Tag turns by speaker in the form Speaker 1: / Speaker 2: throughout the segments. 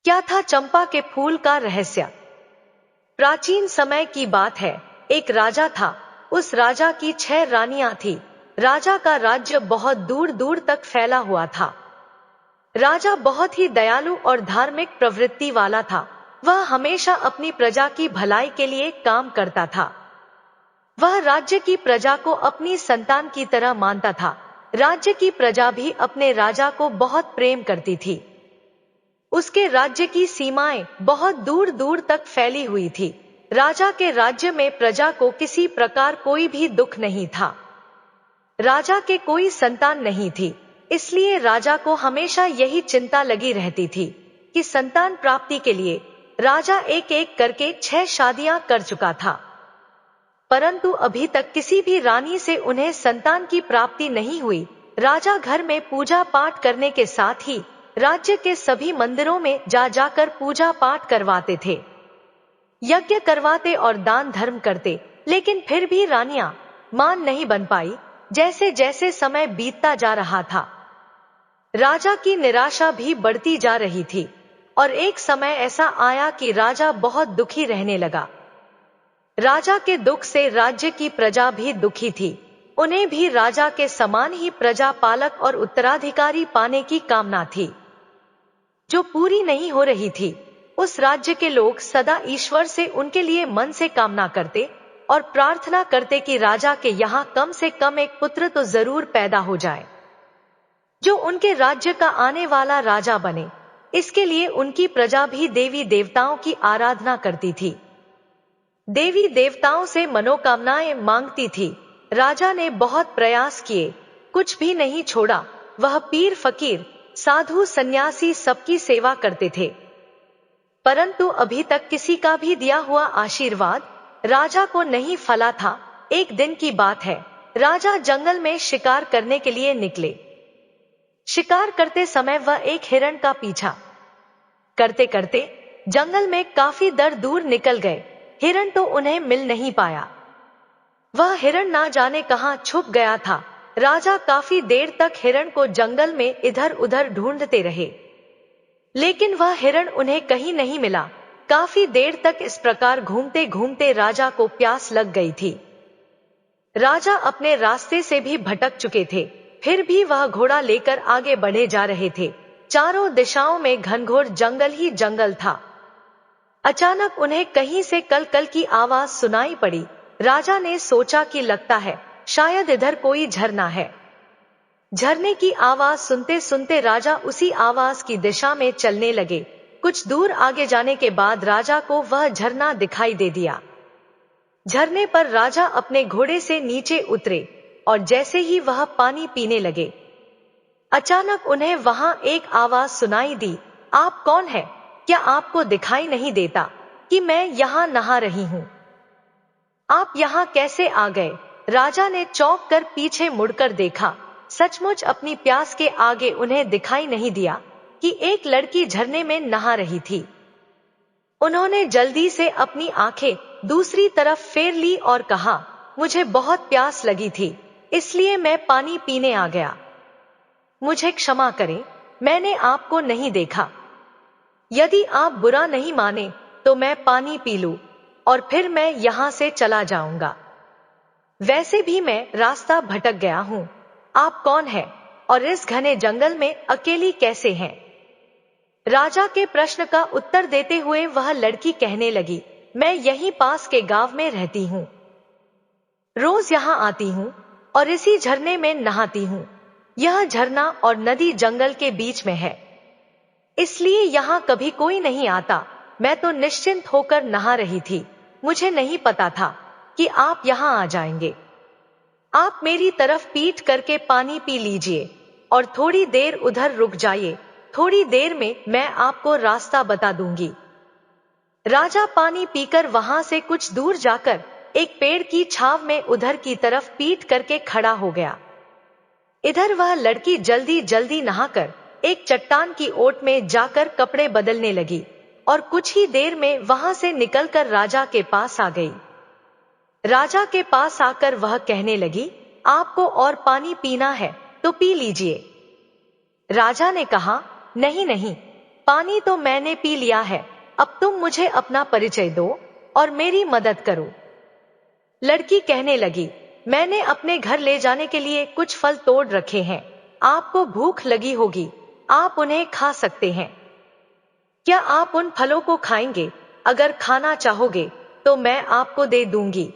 Speaker 1: क्या था चंपा के फूल का रहस्य? प्राचीन समय की बात है। एक राजा था। उस राजा की 6 रानियां थी। राजा का राज्य बहुत दूर दूर तक फैला हुआ था। राजा बहुत ही दयालु और धार्मिक प्रवृत्ति वाला था। वह हमेशा अपनी प्रजा की भलाई के लिए काम करता था। वह राज्य की प्रजा को अपनी संतान की तरह मानता था। राज्य की प्रजा भी अपने राजा को बहुत प्रेम करती थी। उसके राज्य की सीमाएं बहुत दूर दूर तक फैली हुई थी। राजा के राज्य में प्रजा को किसी प्रकार कोई भी दुख नहीं था। राजा के कोई संतान नहीं थी, इसलिए राजा को हमेशा यही चिंता लगी रहती थी कि संतान प्राप्ति के लिए राजा एक एक करके 6 शादियां कर चुका था, परंतु अभी तक किसी भी रानी से उन्हें संतान की प्राप्ति नहीं हुई। राजा घर में पूजा पाठ करने के साथ ही राज्य के सभी मंदिरों में जा जाकर पूजा पाठ करवाते थे, यज्ञ करवाते और दान धर्म करते, लेकिन फिर भी रानियां मान नहीं बन पाई। जैसे जैसे समय बीतता जा रहा था, राजा की निराशा भी बढ़ती जा रही थी और एक समय ऐसा आया कि राजा बहुत दुखी रहने लगा। राजा के दुख से राज्य की प्रजा भी दुखी थी। उन्हें भी राजा के समान ही प्रजा पालक और उत्तराधिकारी पाने की कामना थी, जो पूरी नहीं हो रही थी। उस राज्य के लोग सदा ईश्वर से उनके लिए मन से कामना करते और प्रार्थना करते कि राजा के यहाँ कम से कम एक पुत्र तो जरूर पैदा हो जाए, जो उनके राज्य का आने वाला राजा बने। इसके लिए उनकी प्रजा भी देवी देवताओं की आराधना करती थी, देवी देवताओं से मनोकामनाएं मांगती थी। राजा ने बहुत प्रयास किए, कुछ भी नहीं छोड़ा। वह पीर फकीर साधु सन्यासी सबकी सेवा करते थे, परंतु अभी तक किसी का भी दिया हुआ आशीर्वाद राजा को नहीं फला था। एक दिन की बात है, राजा जंगल में शिकार करने के लिए निकले। शिकार करते समय वह एक हिरण का पीछा करते करते जंगल में काफी दूर निकल गए। हिरण तो उन्हें मिल नहीं पाया। वह हिरण ना जाने कहां छुप गया था। राजा काफी देर तक हिरण को जंगल में इधर उधर ढूंढते रहे, लेकिन वह हिरण उन्हें कहीं नहीं मिला। काफी देर तक इस प्रकार घूमते घूमते राजा को प्यास लग गई थी। राजा अपने रास्ते से भी भटक चुके थे, फिर भी वह घोड़ा लेकर आगे बढ़े जा रहे थे। चारों दिशाओं में घनघोर जंगल ही जंगल था। अचानक उन्हें कहीं से कल कल की आवाज सुनाई पड़ी। राजा ने सोचा कि लगता है शायद इधर कोई झरना है। झरने की आवाज सुनते सुनते राजा उसी आवाज की दिशा में चलने लगे। कुछ दूर आगे जाने के बाद राजा को वह झरना दिखाई दे दिया। झरने पर राजा अपने घोड़े से नीचे उतरे और जैसे ही वह पानी पीने लगे, अचानक उन्हें वहां एक आवाज सुनाई दी, आप कौन है? क्या आपको दिखाई नहीं देता कि मैं यहाँ नहा रही हूँ? आप यहाँ कैसे आ गए? राजा ने चौंक कर पीछे मुड़कर देखा। सचमुच अपनी प्यास के आगे उन्हें दिखाई नहीं दिया कि एक लड़की झरने में नहा रही थी। उन्होंने जल्दी से अपनी आंखें दूसरी तरफ फेर ली और कहा, मुझे बहुत प्यास लगी थी, इसलिए मैं पानी पीने आ गया। मुझे क्षमा करें, मैंने आपको नहीं देखा। यदि आप बुरा नहीं माने तो मैं पानी पी लूं और फिर मैं यहां से चला जाऊंगा। वैसे भी मैं रास्ता भटक गया हूं। आप कौन हैं और इस घने जंगल में अकेली कैसे हैं? राजा के प्रश्न का उत्तर देते हुए वह लड़की कहने लगी, मैं यहीं पास के गांव में रहती हूँ। रोज यहाँ आती हूँ और इसी झरने में नहाती हूँ। यह झरना और नदी जंगल के बीच में है, इसलिए यहाँ कभी कोई नहीं आता। मैं तो निश्चिंत होकर नहा रही थी। मुझे नहीं पता था कि आप यहाँ आ जाएंगे। आप मेरी तरफ पीठ करके पानी पी लीजिए और थोड़ी देर उधर रुक जाइए। थोड़ी देर में मैं आपको रास्ता बता दूंगी। राजा पानी पीकर वहां से कुछ दूर जाकर एक पेड़ की छाव में उधर की तरफ पीठ करके खड़ा हो गया। इधर वह लड़की जल्दी जल्दी नहाकर एक चट्टान की ओट में जाकर कपड़े बदलने लगी और कुछ ही देर में वहां से निकलकर राजा के पास आ गई। राजा के पास आकर वह कहने लगी, आपको और पानी पीना है तो पी लीजिए। राजा ने कहा, नहीं नहीं, पानी तो मैंने पी लिया है, अब तुम मुझे अपना परिचय दो और मेरी मदद करो। लड़की कहने लगी, मैंने अपने घर ले जाने के लिए कुछ फल तोड़ रखे हैं, आपको भूख लगी होगी, आप उन्हें खा सकते हैं। क्या आप उन फलों को खाएंगे? अगर खाना चाहोगे तो मैं आपको दे दूंगी।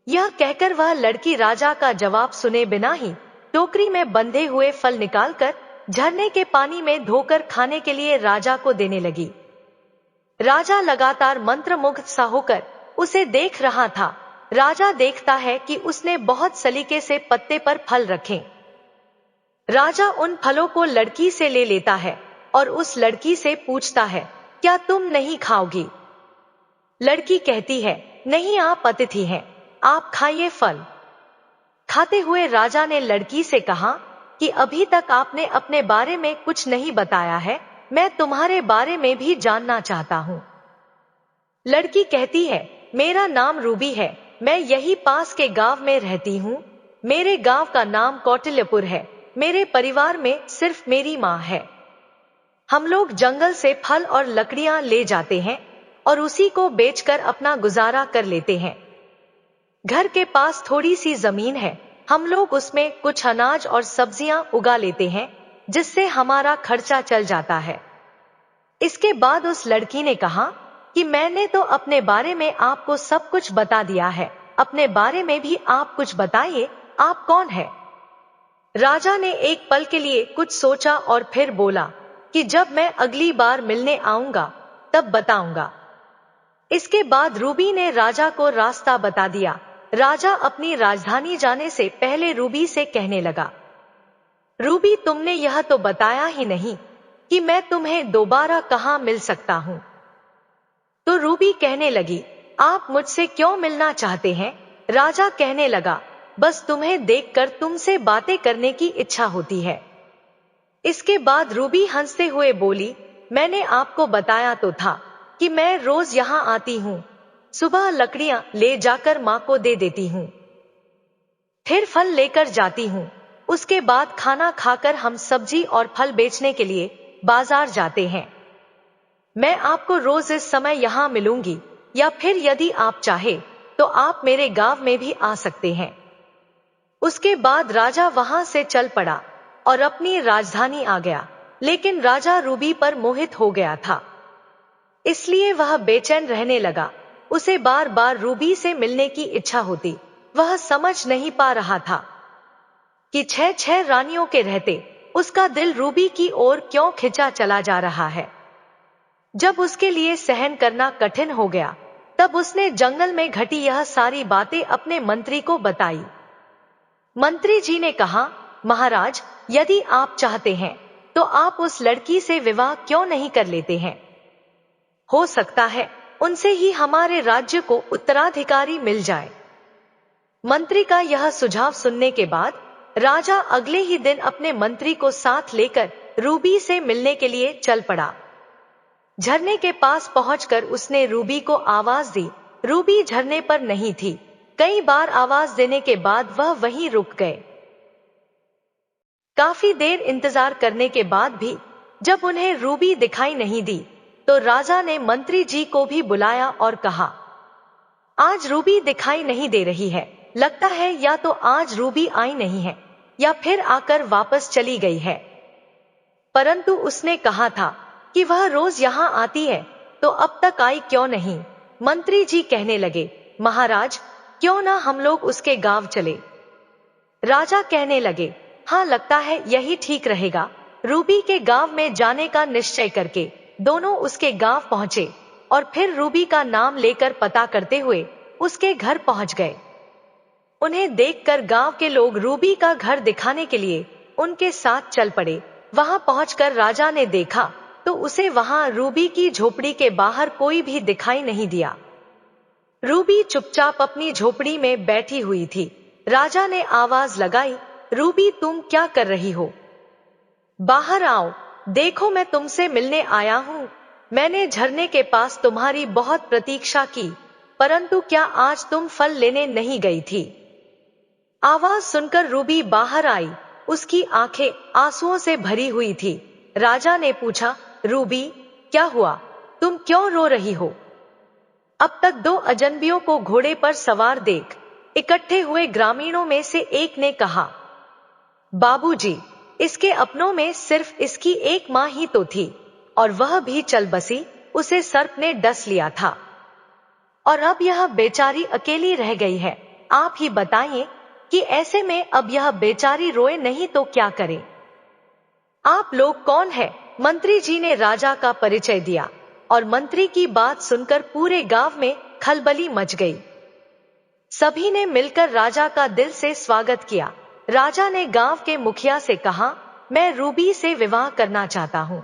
Speaker 1: यह कहकर वह लड़की राजा का जवाब सुने बिना ही टोकरी में बंधे हुए फल निकालकर झरने के पानी में धोकर खाने के लिए राजा को देने लगी। राजा लगातार मंत्रमुग्ध सा होकर उसे देख रहा था। राजा देखता है कि उसने बहुत सलीके से पत्ते पर फल रखे। राजा उन फलों को लड़की से ले लेता है और उस लड़की से पूछता है, क्या तुम नहीं खाओगी? लड़की कहती है, नहीं, आप अतिथि हैं, आप खाइए फल। खाते हुए राजा ने लड़की से कहा कि अभी तक आपने अपने बारे में कुछ नहीं बताया है, मैं तुम्हारे बारे में भी जानना चाहता हूँ। लड़की कहती है, मेरा नाम रूबी है, मैं यही पास के गांव में रहती हूँ। मेरे गांव का नाम कौटिल्यपुर है। मेरे परिवार में सिर्फ मेरी माँ है। हम लोग जंगल से फल और लकड़ियां ले जाते हैं और उसी को बेचकर अपना गुजारा कर लेते हैं। घर के पास थोड़ी सी जमीन है, हम लोग उसमें कुछ अनाज और सब्जियां उगा लेते हैं, जिससे हमारा खर्चा चल जाता है। इसके बाद उस लड़की ने कहा कि मैंने तो अपने बारे में आपको सब कुछ बता दिया है, अपने बारे में भी आप कुछ बताइए, आप कौन है? राजा ने एक पल के लिए कुछ सोचा और फिर बोला कि जब मैं अगली बार मिलने आऊंगा तब बताऊंगा। इसके बाद रूबी ने राजा को रास्ता बता दिया। राजा अपनी राजधानी जाने से पहले रूबी से कहने लगा, रूबी, तुमने यह तो बताया ही नहीं कि मैं तुम्हें दोबारा कहाँ मिल सकता हूँ। तो रूबी कहने लगी, आप मुझसे क्यों मिलना चाहते हैं? राजा कहने लगा, बस तुम्हें देखकर तुमसे बातें करने की इच्छा होती है। इसके बाद रूबी हंसते हुए बोली, मैंने आपको बताया तो था कि मैं रोज यहाँ आती हूँ, सुबह लकड़ियां ले जाकर माँ को दे देती हूँ, फिर फल लेकर जाती हूँ, उसके बाद खाना खाकर हम सब्जी और फल बेचने के लिए बाजार जाते हैं। मैं आपको रोज इस समय यहाँ मिलूंगी, या फिर यदि आप चाहे तो आप मेरे गांव में भी आ सकते हैं। उसके बाद राजा वहां से चल पड़ा और अपनी राजधानी आ गया, लेकिन राजा रूबी पर मोहित हो गया था, इसलिए वह बेचैन रहने लगा। उसे बार बार रूबी से मिलने की इच्छा होती। वह समझ नहीं पा रहा था कि छह छह रानियों के रहते उसका दिल रूबी की ओर क्यों खिंचा चला जा रहा है। जब उसके लिए सहन करना कठिन हो गया, तब उसने जंगल में घटी यह सारी बातें अपने मंत्री को बताई। मंत्री जी ने कहा, महाराज, यदि आप चाहते हैं तो आप उस लड़की से विवाह क्यों नहीं कर लेते हैं? हो सकता है उनसे ही हमारे राज्य को उत्तराधिकारी मिल जाए। मंत्री का यह सुझाव सुनने के बाद राजा अगले ही दिन अपने मंत्री को साथ लेकर रूबी से मिलने के लिए चल पड़ा। झरने के पास पहुंचकर उसने रूबी को आवाज दी। रूबी झरने पर नहीं थी। कई बार आवाज देने के बाद वह वहीं रुक गए। काफी देर इंतजार करने के बाद भी जब उन्हें रूबी दिखाई नहीं दी, तो राजा ने मंत्री जी को भी बुलाया और कहा, आज रूबी दिखाई नहीं दे रही है, लगता है या तो आज रूबी आई नहीं है या फिर आकर वापस चली गई है। परंतु उसने कहा था कि वह रोज यहाँ आती है, तो अब तक आई क्यों नहीं? मंत्री जी कहने लगे, महाराज, क्यों ना हम लोग उसके गांव चले? राजा कहने लगे, हाँ, लगता है यही ठीक रहेगा। रूबी के गांव में जाने का निश्चय करके दोनों उसके गांव पहुंचे और फिर रूबी का नाम लेकर पता करते हुए उसके घर पहुंच गए। उन्हें देखकर गांव के लोग रूबी का घर दिखाने के लिए उनके साथ चल पड़े। वहां पहुंचकर राजा ने देखा तो उसे वहां रूबी की झोपड़ी के बाहर कोई भी दिखाई नहीं दिया। रूबी चुपचाप अपनी झोपड़ी में बैठी हुई थी। राजा ने आवाज लगाई, रूबी, तुम क्या कर रही हो? बाहर आओ, देखो मैं तुमसे मिलने आया हूँ। मैंने झरने के पास तुम्हारी बहुत प्रतीक्षा की, परंतु क्या आज तुम फल लेने नहीं गई थी? आवाज सुनकर रूबी बाहर आई। उसकी आंखें आंसुओं से भरी हुई थी। राजा ने पूछा, रूबी, क्या हुआ? तुम क्यों रो रही हो? अब तक दो अजनबियों को घोड़े पर सवार देख इकट्ठे हुए ग्रामीणों में से एक ने कहा, बाबूजी, इसके अपनों में सिर्फ इसकी एक माँ ही तो थी, और वह भी चल बसी, उसे सर्प ने डस लिया था, और अब यह बेचारी अकेली रह गई है। आप ही बताइए कि ऐसे में अब यह बेचारी रोए नहीं तो क्या करे? आप लोग कौन है? मंत्री जी ने राजा का परिचय दिया, और मंत्री की बात सुनकर पूरे गांव में खलबली मच गई। सभी ने मिलकर राजा का दिल से स्वागत किया। राजा ने गांव के मुखिया से कहा, मैं रूबी से विवाह करना चाहता हूँ,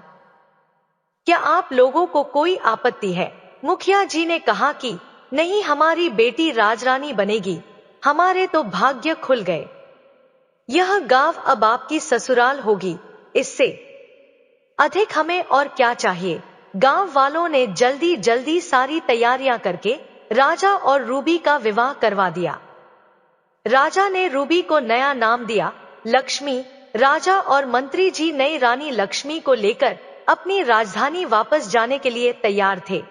Speaker 1: क्या आप लोगों को कोई आपत्ति है? मुखिया जी ने कहा कि नहीं, हमारी बेटी राजरानी बनेगी, हमारे तो भाग्य खुल गए। यह गांव अब आपकी ससुराल होगी, इससे अधिक हमें और क्या चाहिए? गांव वालों ने जल्दी जल्दी सारी तैयारियां करके राजा और रूबी का विवाह करवा दिया। राजा ने रूबी को नया नाम दिया लक्ष्मी। राजा और मंत्री जी नई रानी लक्ष्मी को लेकर अपनी राजधानी वापस जाने के लिए तैयार थे।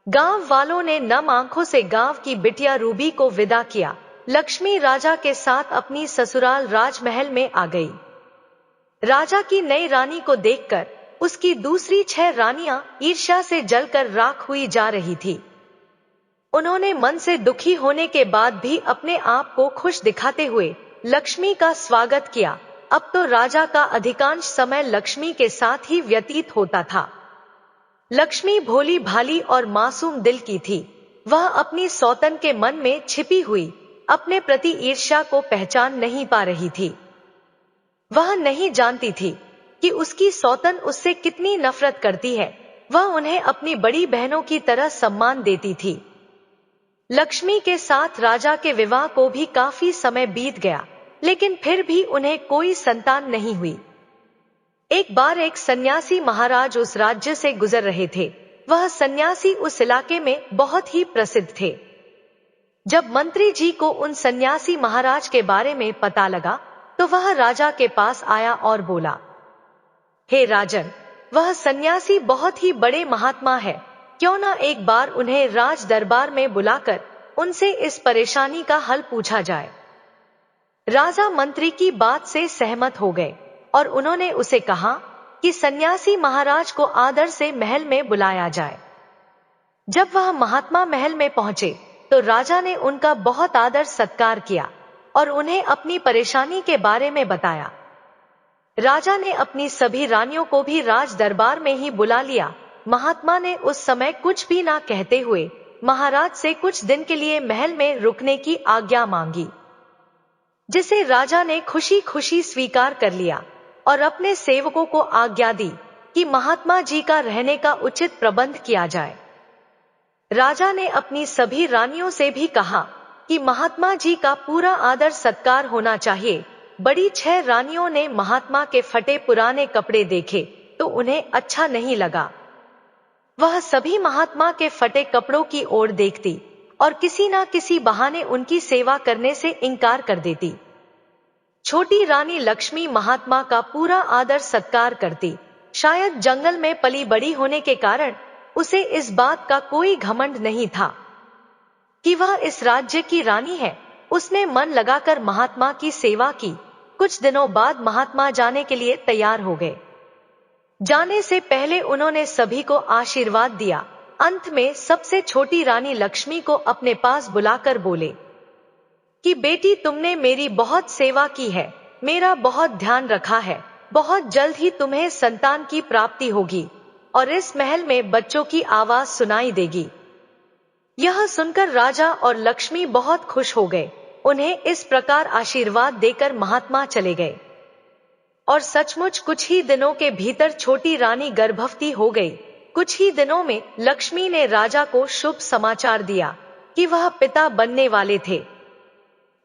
Speaker 1: गांव वालों ने नम आंखों से गांव की बिटिया रूबी को विदा किया। लक्ष्मी राजा के साथ अपनी ससुराल राजमहल में आ गई। राजा की नई रानी को देखकर उसकी दूसरी 6 रानियां ईर्ष्या से जलकर राख हुई जा रही थी। उन्होंने मन से दुखी होने के बाद भी अपने आप को खुश दिखाते हुए लक्ष्मी का स्वागत किया। अब तो राजा का अधिकांश समय लक्ष्मी के साथ ही व्यतीत होता था। लक्ष्मी भोली भाली और मासूम दिल की थी। वह अपनी सौतन के मन में छिपी हुई अपने प्रति ईर्ष्या को पहचान नहीं पा रही थी। वह नहीं जानती थी कि उसकी सौतन उससे कितनी नफरत करती है। वह उन्हें अपनी बड़ी बहनों की तरह सम्मान देती थी। लक्ष्मी के साथ राजा के विवाह को भी काफी समय बीत गया, लेकिन फिर भी उन्हें कोई संतान नहीं हुई। एक बार एक सन्यासी महाराज उस राज्य से गुजर रहे थे। वह सन्यासी उस इलाके में बहुत ही प्रसिद्ध थे। जब मंत्री जी को उन सन्यासी महाराज के बारे में पता लगा तो वह राजा के पास आया और बोला, हे राजन, वह सन्यासी बहुत ही बड़े महात्मा है, क्यों ना एक बार उन्हें राज दरबार में बुलाकर उनसे इस परेशानी का हल पूछा जाए। राजा मंत्री की बात से सहमत हो गए और उन्होंने उसे कहा कि सन्यासी महाराज को आदर से महल में बुलाया जाए। जब वह महात्मा महल में पहुंचे तो राजा ने उनका बहुत आदर सत्कार किया और उन्हें अपनी परेशानी के बारे में बताया। राजा ने अपनी सभी रानियों को भी राज दरबार में ही बुला लिया। महात्मा ने उस समय कुछ भी ना कहते हुए महाराज से कुछ दिन के लिए महल में रुकने की आज्ञा मांगी, जिसे राजा ने खुशी खुशी स्वीकार कर लिया और अपने सेवकों को आज्ञा दी कि महात्मा जी का रहने का उचित प्रबंध किया जाए। राजा ने अपनी सभी रानियों से भी कहा कि महात्मा जी का पूरा आदर सत्कार होना चाहिए। बड़ी 6 रानियों ने महात्मा के फटे पुराने कपड़े देखे तो उन्हें अच्छा नहीं लगा। वह सभी महात्मा के फटे कपड़ों की ओर देखती और किसी ना किसी बहाने उनकी सेवा करने से इनकार कर देती। छोटी रानी लक्ष्मी महात्मा का पूरा आदर सत्कार करती। शायद जंगल में पली बड़ी होने के कारण उसे इस बात का कोई घमंड नहीं था कि वह इस राज्य की रानी है। उसने मन लगाकर महात्मा की सेवा की। कुछ दिनों बाद महात्मा जाने के लिए तैयार हो गए। जाने से पहले उन्होंने सभी को आशीर्वाद दिया। अंत में सबसे छोटी रानी लक्ष्मी को अपने पास बुलाकर बोले कि बेटी, तुमने मेरी बहुत सेवा की है, मेरा बहुत ध्यान रखा है। बहुत जल्द ही तुम्हें संतान की प्राप्ति होगी और इस महल में बच्चों की आवाज सुनाई देगी। यह सुनकर राजा और लक्ष्मी बहुत खुश हो गए। उन्हें इस प्रकार आशीर्वाद देकर महात्मा चले गए और सचमुच कुछ ही दिनों के भीतर छोटी रानी गर्भवती हो गई। कुछ ही दिनों में लक्ष्मी ने राजा को शुभ समाचार दिया कि वह पिता बनने वाले थे।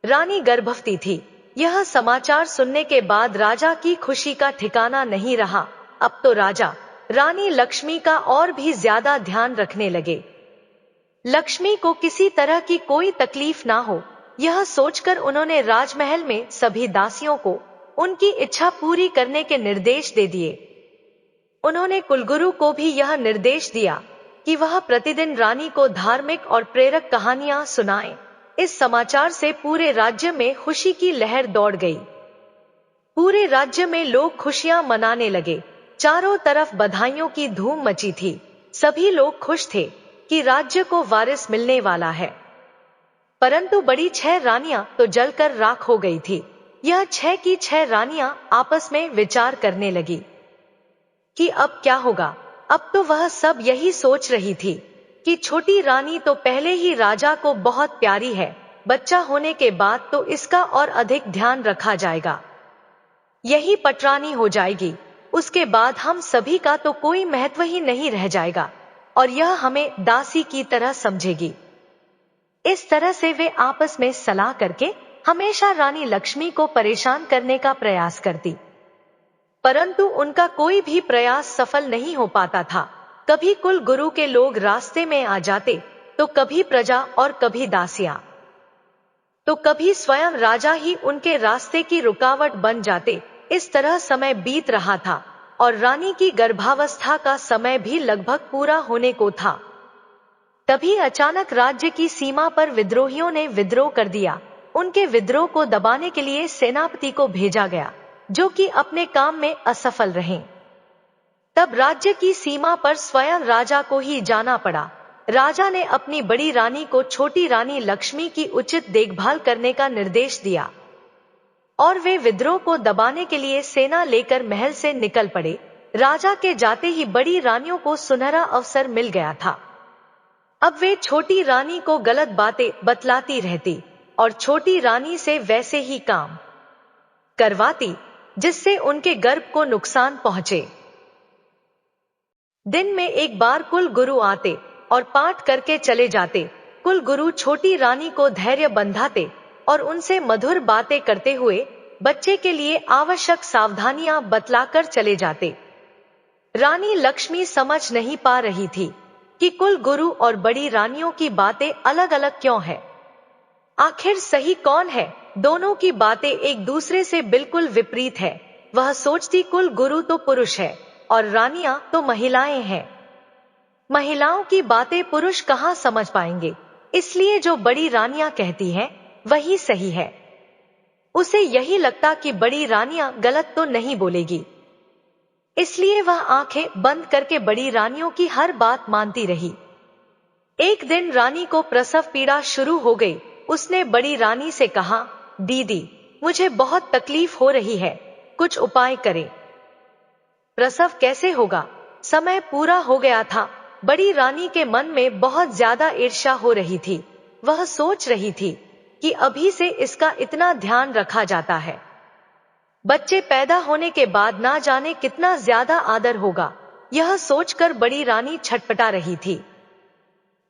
Speaker 1: रानी गर्भवती थी। यह समाचार सुनने के बाद राजा की खुशी का ठिकाना नहीं रहा। अब तो राजा रानी लक्ष्मी का और भी ज्यादा ध्यान रखने लगे। लक्ष्मी को किसी तरह की कोई तकलीफ ना हो, यह सोचकर उन्होंने राजमहल में सभी दासियों को उनकी इच्छा पूरी करने के निर्देश दे दिए। उन्होंने कुलगुरु को भी यह निर्देश दिया कि वह प्रतिदिन रानी को धार्मिक और प्रेरक कहानियां सुनाए। इस समाचार से पूरे राज्य में खुशी की लहर दौड़ गई। पूरे राज्य में लोग खुशियां मनाने लगे। चारों तरफ बधाइयों की धूम मची थी। सभी लोग खुश थे कि राज्य को वारिस मिलने वाला है। परंतु बड़ी 6 रानियां तो जलकर राख हो गई थी। यह 6 की 6 रानियां आपस में विचार करने लगी कि अब क्या होगा। अब तो वह सब यही सोच रही थी कि छोटी रानी तो पहले ही राजा को बहुत प्यारी है, बच्चा होने के बाद तो इसका और अधिक ध्यान रखा जाएगा, यही पटरानी हो जाएगी। उसके बाद हम सभी का तो कोई महत्व ही नहीं रह जाएगा और यह हमें दासी की तरह समझेगी। इस तरह से वे आपस में सलाह करके हमेशा रानी लक्ष्मी को परेशान करने का प्रयास करती, परंतु उनका कोई भी प्रयास सफल नहीं हो पाता था। कभी कुल गुरु के लोग रास्ते में आ जाते, तो कभी प्रजा और कभी दासियां, तो कभी स्वयं राजा ही उनके रास्ते की रुकावट बन जाते। इस तरह समय बीत रहा था और रानी की गर्भावस्था का समय भी लगभग पूरा होने को था। तभी अचानक राज्य की सीमा पर विद्रोहियों ने विद्रोह कर दिया। उनके विद्रोह को दबाने के लिए सेनापति को भेजा गया, जो कि अपने काम में असफल रहे। तब राज्य की सीमा पर स्वयं राजा को ही जाना पड़ा। राजा ने अपनी बड़ी रानी को छोटी रानी लक्ष्मी की उचित देखभाल करने का निर्देश दिया और वे विद्रोह को दबाने के लिए सेना लेकर महल से निकल पड़े। राजा के जाते ही बड़ी रानियों को सुनहरा अवसर मिल गया था। अब वे छोटी रानी को गलत बातें बतलाती रहती और छोटी रानी से वैसे ही काम करवाती जिससे उनके गर्भ को नुकसान पहुंचे। दिन में एक बार कुल गुरु आते और पाठ करके चले जाते। कुल गुरु छोटी रानी को धैर्य बंधाते और उनसे मधुर बातें करते हुए बच्चे के लिए आवश्यक सावधानियां बतलाकर चले जाते। रानी लक्ष्मी समझ नहीं पा रही थी कि कुल गुरु और बड़ी रानियों की बातें अलग अलग क्यों है। आखिर सही कौन है? दोनों की बातें एक दूसरे से बिल्कुल विपरीत है। वह सोचती कुल गुरु तो पुरुष है और रानियां तो महिलाएं हैं। महिलाओं की बातें पुरुष कहाँ समझ पाएंगे, इसलिए जो बड़ी रानियां कहती हैं वही सही है। उसे यही लगता कि बड़ी रानियां गलत तो नहीं बोलेगी, इसलिए वह आंखें बंद करके बड़ी रानियों की हर बात मानती रही। एक दिन रानी को प्रसव पीड़ा शुरू हो गई। उसने बड़ी रानी से कहा, दीदी, मुझे बहुत तकलीफ हो रही है, कुछ उपाय करें। प्रसव कैसे होगा? समय पूरा हो गया था। बड़ी रानी के मन में बहुत ज्यादा ईर्ष्या हो रही थी। वह सोच रही थी कि अभी से इसका इतना ध्यान रखा जाता है, बच्चे पैदा होने के बाद ना जाने कितना ज्यादा आदर होगा। यह सोचकर बड़ी रानी छटपटा रही थी।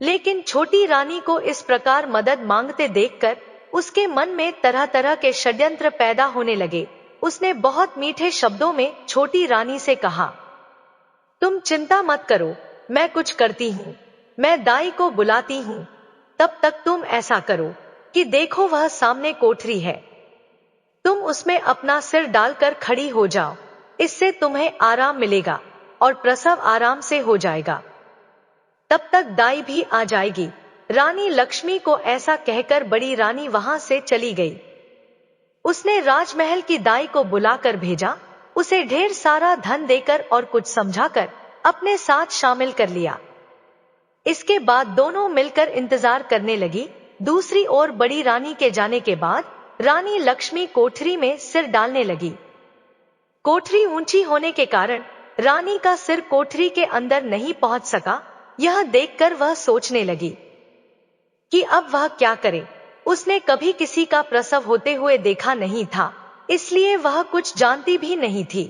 Speaker 1: लेकिन छोटी रानी को इस प्रकार मदद मांगते देखकर उसके मन में तरह तरह के षड्यंत्र पैदा होने लगे। उसने बहुत मीठे शब्दों में छोटी रानी से कहा, तुम चिंता मत करो, मैं कुछ करती हूँ। मैं दाई को बुलाती हूँ। तब तक तुम ऐसा करो कि देखो वह सामने कोठरी है, तुम उसमें अपना सिर डालकर खड़ी हो जाओ। इससे तुम्हें आराम मिलेगा और प्रसव आराम से हो जाएगा। तब तक दाई भी आ जाएगी। रानी लक्ष्मी को ऐसा कहकर बड़ी रानी वहां से चली गई। उसने राजमहल की दाई को बुलाकर भेजा, उसे ढेर सारा धन देकर और कुछ समझाकर अपने साथ शामिल कर लिया। इसके बाद दोनों मिलकर इंतजार करने लगी। दूसरी ओर बड़ी रानी के जाने के बाद रानी लक्ष्मी कोठरी में सिर डालने लगी। कोठरी ऊंची होने के कारण रानी का सिर कोठरी के अंदर नहीं पहुंच सका। यह देखकर वह सोचने लगी कि अब वह क्या करे। उसने कभी किसी का प्रसव होते हुए देखा नहीं था, इसलिए वह कुछ जानती भी नहीं थी।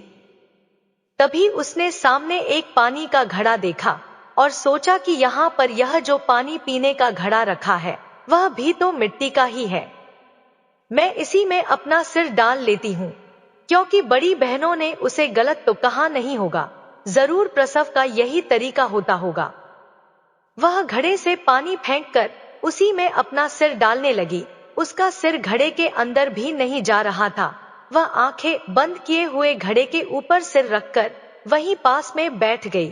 Speaker 1: तभी उसने सामने एक पानी का घड़ा देखा और सोचा कि यहाँ पर यह जो पानी पीने का घड़ा रखा है वह भी तो मिट्टी का ही है। मैं इसी में अपना सिर डाल लेती हूँ, क्योंकि बड़ी बहनों ने उसे गलत तो कहा नहीं होगा। जरूर प्रसव का यही तरीका होता होगा। वह घड़े से पानी फेंककर उसी में अपना सिर डालने लगी। उसका सिर घड़े के अंदर भी नहीं जा रहा था। वह आंखें बंद किए हुए घड़े के ऊपर सिर रखकर वहीं पास में बैठ गई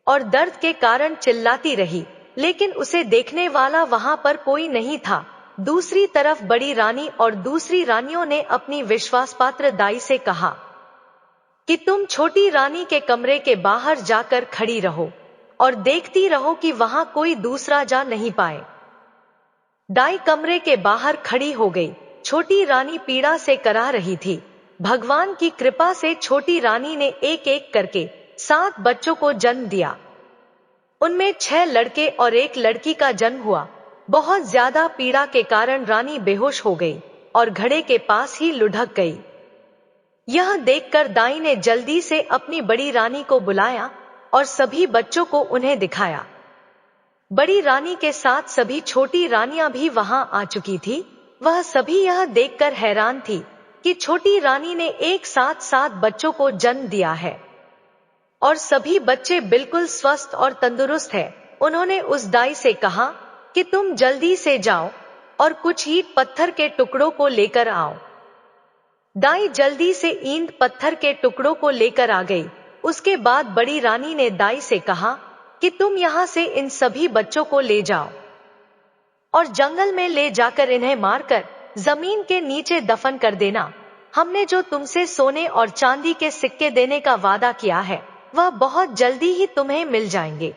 Speaker 1: और दर्द के कारण चिल्लाती रही, लेकिन उसे देखने वाला वहां पर कोई नहीं था। दूसरी तरफ बड़ी रानी और दूसरी रानियों ने अपनी विश्वासपात्र दाई से कहा कि तुम छोटी रानी के कमरे के बाहर जाकर खड़ी रहो और देखती रहो कि वहां कोई दूसरा जा नहीं पाए। दाई कमरे के बाहर खड़ी हो गई। छोटी रानी पीड़ा से कराह रही थी। भगवान की कृपा से छोटी रानी ने एक एक करके 7 बच्चों को जन्म दिया। उनमें 6 लड़के और 1 लड़की का जन्म हुआ। बहुत ज्यादा पीड़ा के कारण रानी बेहोश हो गई और घड़े के पास ही लुढ़क गई। यह देखकर दाई ने जल्दी से अपनी बड़ी रानी को बुलाया और सभी बच्चों को उन्हें दिखाया। बड़ी रानी के साथ सभी छोटी रानियां भी वहां आ चुकी थी। वह सभी यह देखकर हैरान थी कि छोटी रानी ने एक साथ 7 बच्चों को जन्म दिया है और सभी बच्चे बिल्कुल स्वस्थ और तंदुरुस्त हैं। उन्होंने उस दाई से कहा कि तुम जल्दी से जाओ और कुछ ईंट पत्थर के टुकड़ों को लेकर आओ। दाई जल्दी से ईंट पत्थर के टुकड़ों को लेकर आ गई। उसके बाद बड़ी रानी ने दाई से कहा कि तुम यहां से इन सभी बच्चों को ले जाओ और जंगल में ले जाकर इन्हें मारकर जमीन के नीचे दफन कर देना। हमने जो तुमसे सोने और चांदी के सिक्के देने का वादा किया है वह बहुत जल्दी ही तुम्हें मिल जाएंगे।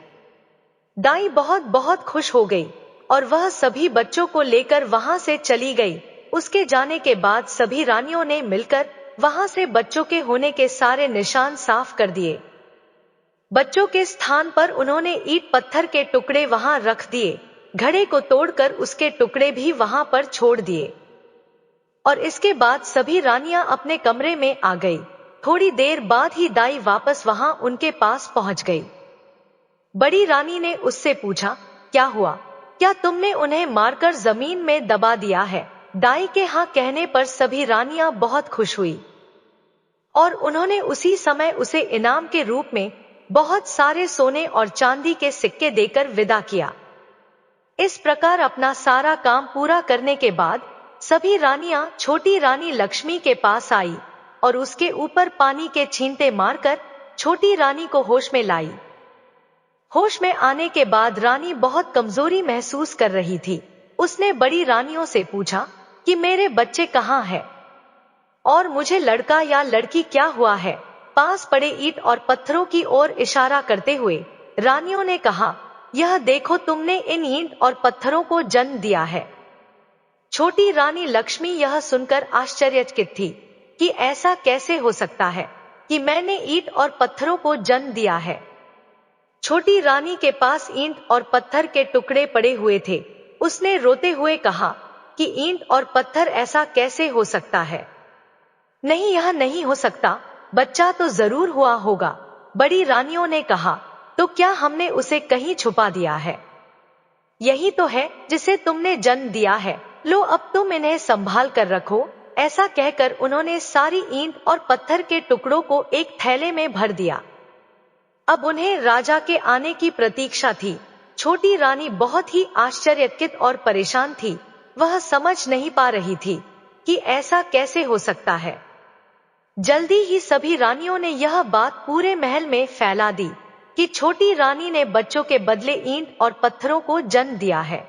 Speaker 1: दाई बहुत बहुत खुश हो गई और वह सभी बच्चों को लेकर वहां से चली गई। उसके जाने के बाद सभी रानियों ने मिलकर वहां से बच्चों के होने के सारे निशान साफ कर दिए। बच्चों के स्थान पर उन्होंने ईंट पत्थर के टुकड़े वहां रख दिए। घड़े को तोड़कर उसके टुकड़े भी वहां पर छोड़ दिए और इसके बाद सभी रानियां अपने कमरे में आ गई। थोड़ी देर बाद ही दाई वापस वहां उनके पास पहुंच गई। बड़ी रानी ने उससे पूछा, क्या हुआ? क्या तुमने उन्हें मारकर जमीन में दबा दिया है? दाई के हाँ कहने पर सभी रानियां बहुत खुश हुई और उन्होंने उसी समय उसे इनाम के रूप में बहुत सारे सोने और चांदी के सिक्के देकर विदा किया। इस प्रकार अपना सारा काम पूरा करने के बाद सभी रानियां छोटी रानी लक्ष्मी के पास आई और उसके ऊपर पानी के छींटे मारकर छोटी रानी को होश में लाई। होश में आने के बाद रानी बहुत कमजोरी महसूस कर रही थी। उसने बड़ी रानियों से पूछा कि मेरे बच्चे कहाँ हैं और मुझे लड़का या लड़की क्या हुआ है? पास पड़े ईंट और पत्थरों की ओर इशारा करते हुए रानियों ने कहा, यह देखो तुमने इन ईंट और पत्थरों को जन्म दिया है। छोटी रानी लक्ष्मी यह सुनकर आश्चर्यचकित थी कि ऐसा कैसे हो सकता है कि मैंने ईंट और पत्थरों को जन्म दिया है। छोटी रानी के पास ईंट और पत्थर के टुकड़े पड़े हुए थे। उसने रोते हुए कहा कि ईंट और पत्थर, ऐसा कैसे हो सकता है? नहीं, यह नहीं हो सकता, बच्चा तो जरूर हुआ होगा। बड़ी रानियों ने कहा, तो क्या हमने उसे कहीं छुपा दिया है? यही तो है जिसे तुमने जन्म दिया है। लो, अब तुम इन्हें संभाल कर रखो। ऐसा कहकर उन्होंने सारी ईंट और पत्थर के टुकड़ों को एक थैले में भर दिया। अब उन्हें राजा के आने की प्रतीक्षा थी। छोटी रानी बहुत ही आश्चर्यचकित और परेशान थी। वह समझ नहीं पा रही थी कि ऐसा कैसे हो सकता है। जल्दी ही सभी रानियों ने यह बात पूरे महल में फैला दी कि छोटी रानी ने बच्चों के बदले ईंट और पत्थरों को जन्म दिया है।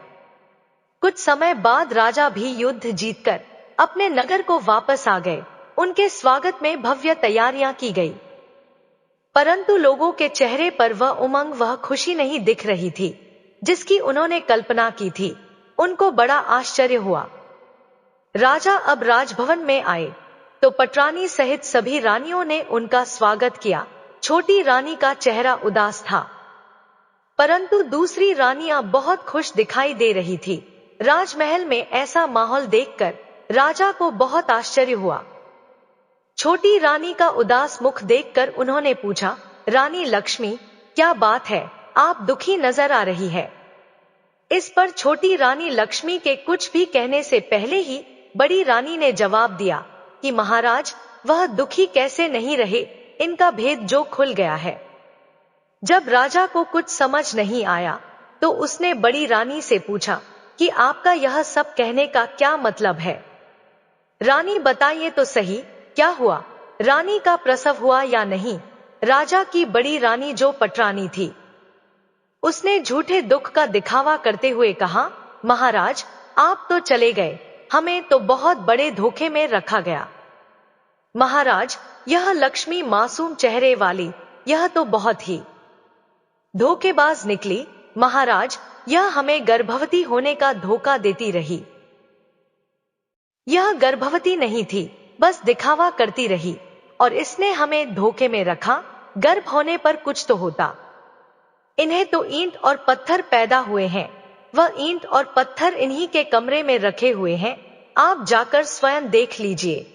Speaker 1: कुछ समय बाद राजा भी युद्ध जीतकर अपने नगर को वापस आ गए। उनके स्वागत में भव्य तैयारियां की गई, परंतु लोगों के चेहरे पर वह उमंग, वह खुशी नहीं दिख रही थी जिसकी उन्होंने कल्पना की थी। उनको बड़ा आश्चर्य हुआ। राजा अब राजभवन में आए तो पटरानी सहित सभी रानियों ने उनका स्वागत किया। छोटी रानी का चेहरा उदास था, परंतु दूसरी रानियां बहुत खुश दिखाई दे रही थी। राजमहल में ऐसा माहौल देखकर राजा को बहुत आश्चर्य हुआ। छोटी रानी का उदास मुख देखकर उन्होंने पूछा, रानी लक्ष्मी, क्या बात है? आप दुखी नजर आ रही है। इस पर छोटी रानी लक्ष्मी के कुछ भी कहने से पहले ही बड़ी रानी ने जवाब दिया कि महाराज, वह दुखी कैसे नहीं रहे, इनका भेद जो खुल गया है। जब राजा को कुछ समझ नहीं आया तो उसने बड़ी रानी से पूछा कि आपका यह सब कहने का क्या मतलब है? रानी बताइए तो सही, क्या हुआ? रानी का प्रसव हुआ या नहीं? राजा की बड़ी रानी जो पटरानी थी, उसने झूठे दुख का दिखावा करते हुए कहा, महाराज आप तो चले गए, हमें तो बहुत बड़े धोखे में रखा गया। महाराज यह लक्ष्मी मासूम चेहरे वाली, यह तो बहुत ही धोखेबाज निकली। महाराज यह हमें गर्भवती होने का धोखा देती रही। यह गर्भवती नहीं थी, बस दिखावा करती रही और इसने हमें धोखे में रखा। गर्भ होने पर कुछ तो होता। इन्हें तो ईंट और पत्थर पैदा हुए हैं, वह ईंट और पत्थर इन्हीं के कमरे में रखे हुए हैं, आप जाकर स्वयं देख लीजिए।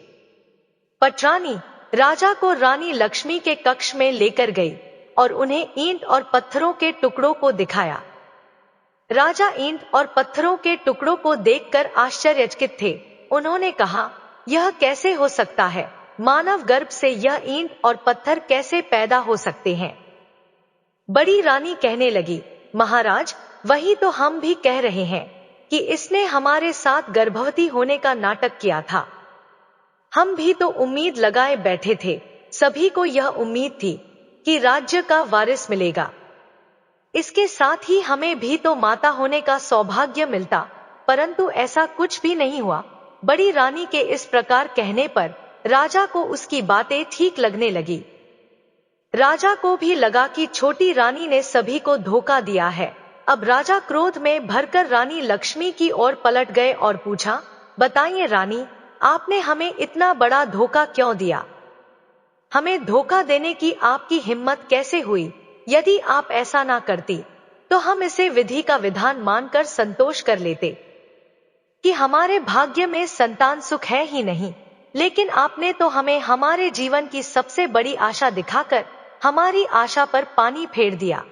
Speaker 1: पटरानी राजा को रानी लक्ष्मी के कक्ष में लेकर गई और उन्हें ईंट और पत्थरों के टुकड़ों को दिखाया। राजा ईंट और पत्थरों के टुकड़ों को देखकर आश्चर्यचकित थे। उन्होंने कहा, यह कैसे हो सकता है? मानव गर्भ से यह ईंट और पत्थर कैसे पैदा हो सकते हैं? बड़ी रानी कहने लगी, महाराज वही तो हम भी कह रहे हैं कि इसने हमारे साथ गर्भवती होने का नाटक किया था। हम भी तो उम्मीद लगाए बैठे थे, सभी को यह उम्मीद थी कि राज्य का वारिस मिलेगा, इसके साथ ही हमें भी तो माता होने का सौभाग्य मिलता, परंतु ऐसा कुछ भी नहीं हुआ। बड़ी रानी के इस प्रकार कहने पर राजा को उसकी बातें ठीक लगने लगी। राजा को भी लगा कि छोटी रानी ने सभी को धोखा दिया है। अब राजा क्रोध में भरकर रानी लक्ष्मी की ओर पलट गए और पूछा, बताइए रानी, आपने हमें इतना बड़ा धोखा क्यों दिया? हमें धोखा देने की आपकी हिम्मत कैसे हुई? यदि आप ऐसा ना करती तो हम इसे विधि का विधान मानकर संतोष कर लेते कि हमारे भाग्य में संतान सुख है ही नहीं, लेकिन आपने तो हमें हमारे जीवन की सबसे बड़ी आशा दिखाकर हमारी आशा पर पानी फेर दिया।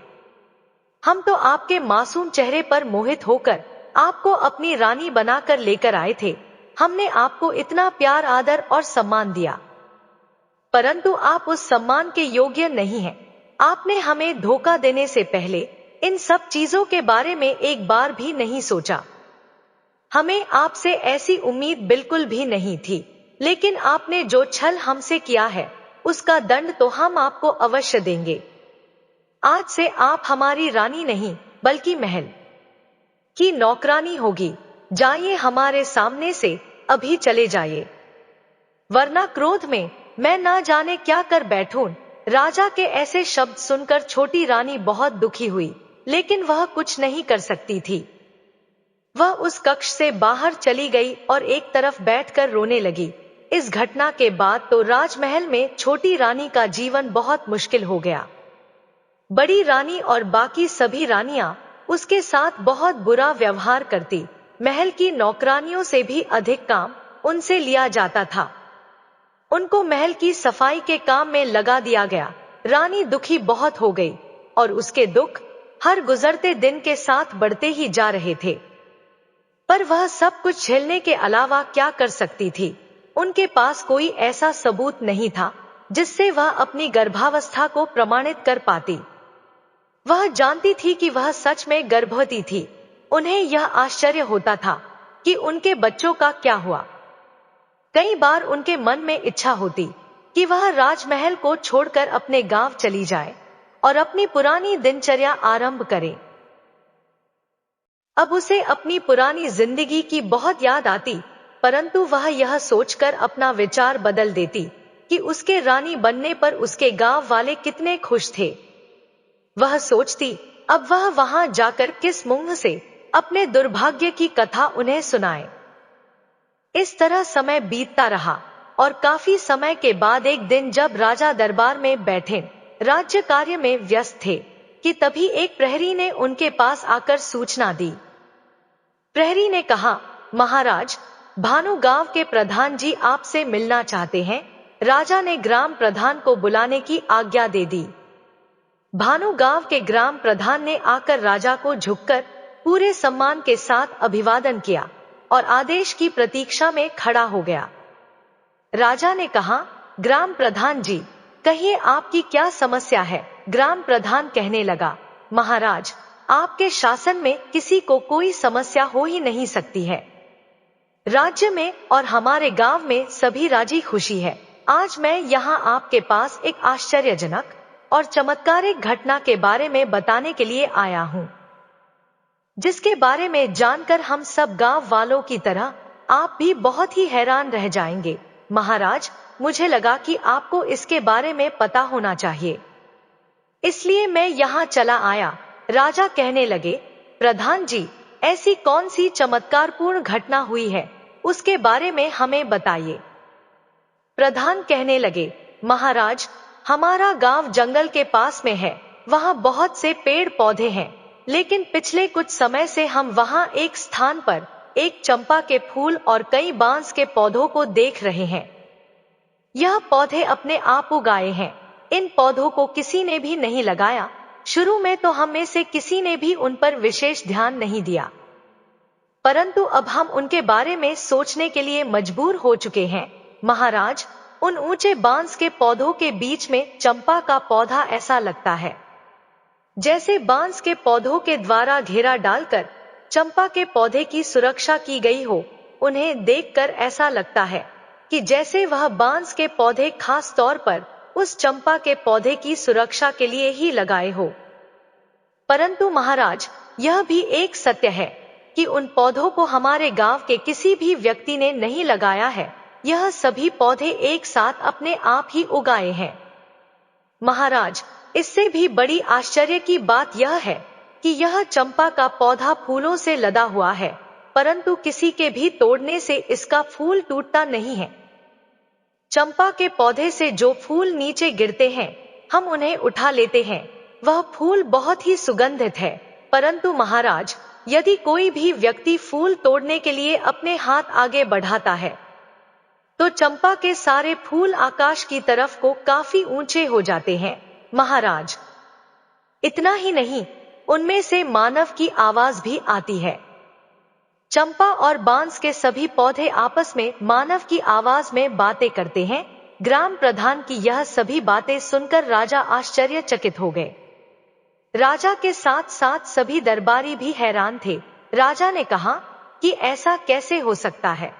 Speaker 1: हम तो आपके मासूम चेहरे पर मोहित होकर आपको अपनी रानी बनाकर लेकर आए थे। हमने आपको इतना प्यार, आदर और सम्मान दिया, परंतु आप उस सम्मान के योग्य नहीं हैं। आपने हमें धोखा देने से पहले इन सब चीजों के बारे में एक बार भी नहीं सोचा। हमें आपसे ऐसी उम्मीद बिल्कुल भी नहीं थी, लेकिन आपने जो छल हमसे किया है उसका दंड तो हम आपको अवश्य देंगे। आज से आप हमारी रानी नहीं बल्कि महल की नौकरानी होगी। जाइए हमारे सामने से अभी चले जाइए, वरना क्रोध में मैं ना जाने क्या कर बैठूं। राजा के ऐसे शब्द सुनकर छोटी रानी बहुत दुखी हुई, लेकिन वह कुछ नहीं कर सकती थी। वह उस कक्ष से बाहर चली गई और एक तरफ बैठकर रोने लगी। इस घटना के बाद तो राजमहल में छोटी रानी का जीवन बहुत मुश्किल हो गया। बड़ी रानी और बाकी सभी रानियां उसके साथ बहुत बुरा व्यवहार करती। महल की नौकरानियों से भी अधिक काम उनसे लिया जाता था। उनको महल की सफाई के काम में लगा दिया गया। रानी दुखी बहुत हो गई और उसके दुख हर गुजरते दिन के साथ बढ़ते ही जा रहे थे। पर वह सब कुछ झेलने के अलावा क्या कर सकती थी? उनके पास कोई ऐसा सबूत नहीं था जिससे वह अपनी गर्भावस्था को प्रमाणित कर पाती। वह जानती थी कि वह सच में गर्भवती थी। उन्हें यह आश्चर्य होता था कि उनके बच्चों का क्या हुआ। कई बार उनके मन में इच्छा होती कि वह राजमहल को छोड़कर अपने गांव चली जाए और अपनी पुरानी दिनचर्या आरंभ करे। अब उसे अपनी पुरानी जिंदगी की बहुत याद आती, परंतु वह यह सोचकर अपना विचार बदल देती कि उसके रानी बनने पर उसके गांव वाले कितने खुश थे। वह सोचती, अब वह वहां जाकर किस मुंह से अपने दुर्भाग्य की कथा उन्हें सुनाए। इस तरह समय बीतता रहा और काफी समय के बाद एक दिन जब राजा दरबार में बैठे राज्य कार्य में व्यस्त थे कि तभी एक प्रहरी ने उनके पास आकर सूचना दी। प्रहरी ने कहा, महाराज भानु गांव के प्रधान जी आपसे मिलना चाहते हैं। राजा ने ग्राम प्रधान को बुलाने की आज्ञा दे दी। भानु गांव के ग्राम प्रधान ने आकर राजा को झुककर पूरे सम्मान के साथ अभिवादन किया और आदेश की प्रतीक्षा में खड़ा हो गया। राजा ने कहा, ग्राम प्रधान जी, कहिए आपकी क्या समस्या है? ग्राम प्रधान कहने लगा, महाराज आपके शासन में किसी को कोई समस्या हो ही नहीं सकती है। राज्य में और हमारे गांव में सभी राजी खुशी है। आज मैं यहाँ आपके पास एक आश्चर्यजनक और चमत्कारिक घटना के बारे में बताने के लिए आया हूँ, जिसके बारे में जानकर हम सब गांव वालों की तरह आप भी बहुत ही हैरान रह जाएंगे। महाराज, मुझे लगा कि आपको इसके बारे में पता होना चाहिए, इसलिए मैं यहाँ चला आया। राजा कहने लगे, प्रधान जी, ऐसी कौन सी चमत्कारपूर्ण घटना हुई है, उसके बारे में हमें बताइए। प्रधान कहने लगे, महाराज, हमारा गांव जंगल के पास में है, वहाँ बहुत से पेड़ पौधे हैं, लेकिन पिछले कुछ समय से हम वहाँ एक स्थान पर एक चंपा के फूल और कई बांस के पौधों को देख रहे हैं। यह पौधे अपने आप उगाए हैं, इन पौधों को किसी ने भी नहीं लगाया। शुरू में तो हम में से किसी ने भी उन पर विशेष ध्यान नहीं दिया, परंतु अब हम उनके बारे में सोचने के लिए मजबूर हो चुके हैं। महाराज, उन ऊंचे बांस के पौधों के बीच में चंपा का पौधा ऐसा लगता है जैसे बांस के पौधों के द्वारा घेरा डालकर चंपा के पौधे की सुरक्षा की गई हो। उन्हें देखकर ऐसा लगता है कि जैसे वह बांस के पौधे खास तौर पर उस चंपा के पौधे की सुरक्षा के लिए ही लगाए हो। परंतु महाराज, यह भी एक सत्य है कि उन पौधों को हमारे गांव के किसी भी व्यक्ति ने नहीं लगाया है। यह सभी पौधे एक साथ अपने आप ही उगाए हैं। महाराज, इससे भी बड़ी आश्चर्य की बात यह है कि यह चंपा का पौधा फूलों से लदा हुआ है, परंतु किसी के भी तोड़ने से इसका फूल टूटता नहीं है। चंपा के पौधे से जो फूल नीचे गिरते हैं, हम उन्हें उठा लेते हैं। वह फूल बहुत ही सुगंधित है, परंतु महाराज, यदि कोई भी व्यक्ति फूल तोड़ने के लिए अपने हाथ आगे बढ़ाता है, तो चंपा के सारे फूल आकाश की तरफ को काफी ऊंचे हो जाते हैं। महाराज, इतना ही नहीं, उनमें से मानव की आवाज भी आती है। चंपा और बांस के सभी पौधे आपस में मानव की आवाज में बातें करते हैं। ग्राम प्रधान की यह सभी बातें सुनकर राजा आश्चर्यचकित हो गए। राजा के साथ साथ सभी दरबारी भी हैरान थे। राजा ने कहा कि ऐसा कैसे हो सकता है,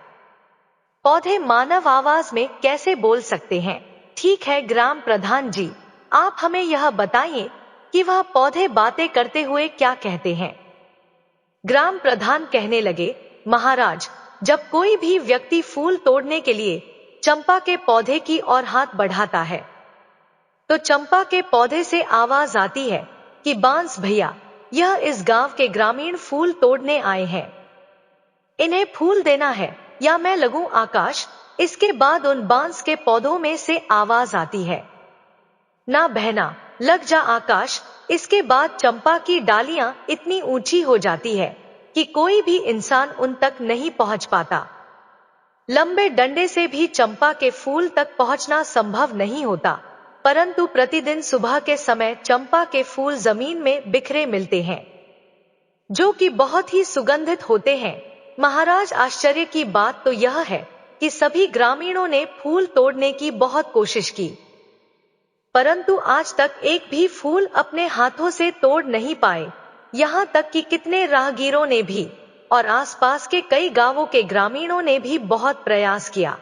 Speaker 1: पौधे मानव आवाज में कैसे बोल सकते हैं। ठीक है ग्राम प्रधान जी, आप हमें यह बताइए कि वह पौधे बातें करते हुए क्या कहते हैं। ग्राम प्रधान कहने लगे, महाराज, जब कोई भी व्यक्ति फूल तोड़ने के लिए चंपा के पौधे की ओर हाथ बढ़ाता है, तो चंपा के पौधे से आवाज आती है कि बांस भैया, यह इस गांव के ग्रामीण फूल तोड़ने आए हैं, इन्हें फूल देना है या मैं लगूं आकाश। इसके बाद उन बांस के पौधों में से आवाज आती है, ना बहना, लग जा आकाश। इसके बाद चंपा की डालियां इतनी ऊंची हो जाती है कि कोई भी इंसान उन तक नहीं पहुंच पाता। लंबे डंडे से भी चंपा के फूल तक पहुंचना संभव नहीं होता, परंतु प्रतिदिन सुबह के समय चंपा के फूल जमीन में बिखरे मिलते हैं, जो कि बहुत ही सुगंधित होते हैं। महाराज, आश्चर्य की बात तो यह है कि सभी ग्रामीणों ने फूल तोड़ने की बहुत कोशिश की, परंतु आज तक एक भी फूल अपने हाथों से तोड़ नहीं पाए। यहाँ तक कि कितने राहगीरों ने भी और आसपास के कई गांवों के ग्रामीणों ने भी बहुत प्रयास किया,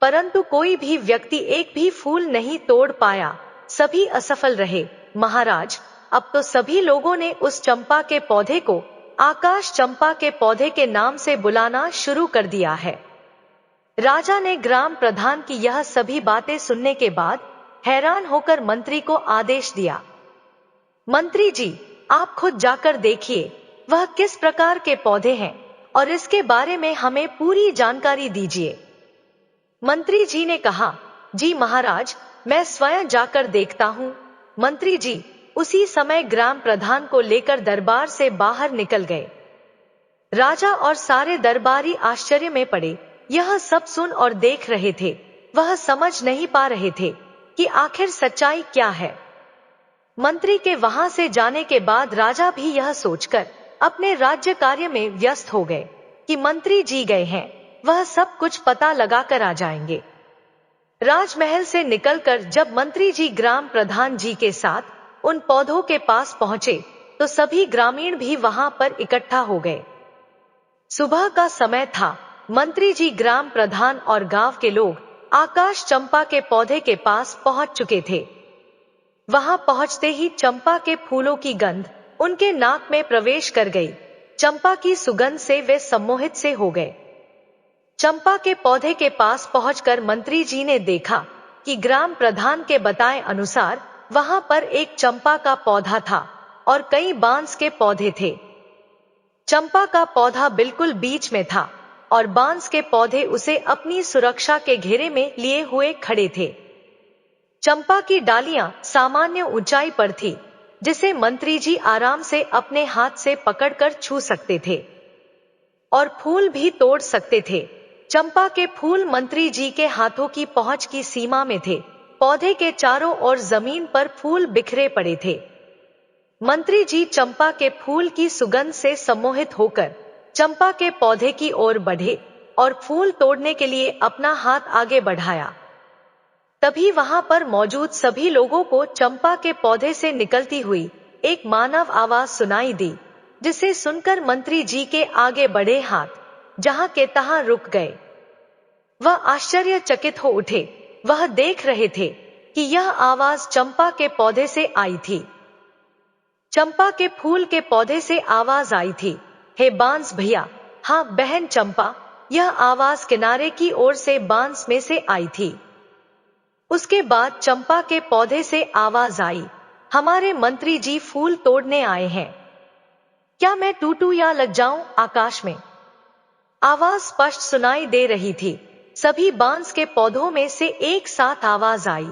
Speaker 1: परंतु कोई भी व्यक्ति एक भी फूल नहीं तोड़ पाया। सभी असफल रहे। महाराज, अब तो सभी लोगों ने उस चंपा के पौधे को आकाश चंपा के पौधे के नाम से बुलाना शुरू कर दिया है। राजा ने ग्राम प्रधान की यह सभी बातें सुनने के बाद हैरान होकर मंत्री को आदेश दिया, मंत्री जी, आप खुद जाकर देखिए वह किस प्रकार के पौधे हैं और इसके बारे में हमें पूरी जानकारी दीजिए। मंत्री जी ने कहा, जी महाराज, मैं स्वयं जाकर देखता हूँ। मंत्री जी उसी समय ग्राम प्रधान को लेकर दरबार से बाहर निकल गए। राजा और सारे दरबारी आश्चर्य में पड़े, यह सब सुन और देख रहे थे। वह समझ नहीं पा रहे थे कि आखिर सच्चाई क्या है। मंत्री के वहां से जाने के बाद राजा भी यह सोचकर अपने राज्य कार्य में व्यस्त हो गए कि मंत्री जी गए हैं, वह सब कुछ पता लगा कर आ जाएंगे। राजमहल से निकलकर जब मंत्री जी ग्राम प्रधान जी के साथ उन पौधों के पास पहुंचे, तो सभी ग्रामीण भी वहां पर इकट्ठा हो गए। सुबह का समय था। मंत्री जी, ग्राम प्रधान और गांव के लोग आकाश चंपा के पौधे के पास पहुंच चुके थे। वहां पहुंचते ही चंपा के फूलों की गंध उनके नाक में प्रवेश कर गई। चंपा की सुगंध से वे सम्मोहित से हो गए। चंपा के पौधे के पास पहुंचकर मंत्री जी ने देखा कि ग्राम प्रधान के बताए अनुसार वहां पर एक चंपा का पौधा था और कई बांस के पौधे थे। चंपा का पौधा बिल्कुल बीच में था और बांस के पौधे उसे अपनी सुरक्षा के घेरे में लिए हुए खड़े थे। चंपा की डालियां सामान्य ऊंचाई पर थी, जिसे मंत्री जी आराम से अपने हाथ से पकड़कर छू सकते थे और फूल भी तोड़ सकते थे। चंपा के फूल मंत्री जी के हाथों की पहुंच की सीमा में थे। पौधे के चारों ओर जमीन पर फूल बिखरे पड़े थे। मंत्री जी चंपा के फूल की सुगंध से सम्मोहित होकर चंपा के पौधे की ओर बढ़े और फूल तोड़ने के लिए अपना हाथ आगे बढ़ाया। तभी वहां पर मौजूद सभी लोगों को चंपा के पौधे से निकलती हुई एक मानव आवाज सुनाई दी, जिसे सुनकर मंत्री जी के आगे बढ़े हाथ जहां के तहां रुक गए। वह आश्चर्यचकित हो उठे। वह देख रहे थे कि यह आवाज चंपा के पौधे से आई थी। चंपा के फूल के पौधे से आवाज आई थी, हे बांस भैया। हाँ बहन चंपा, यह आवाज किनारे की ओर से बांस में से आई थी। उसके बाद चंपा के पौधे से आवाज आई, हमारे मंत्री जी फूल तोड़ने आए हैं। क्या मैं टूटूं या लग जाऊं आकाश में? आवाज स्पष्ट सुनाई दे रही थी। सभी बांस के पौधों में से एक साथ आवाज आई,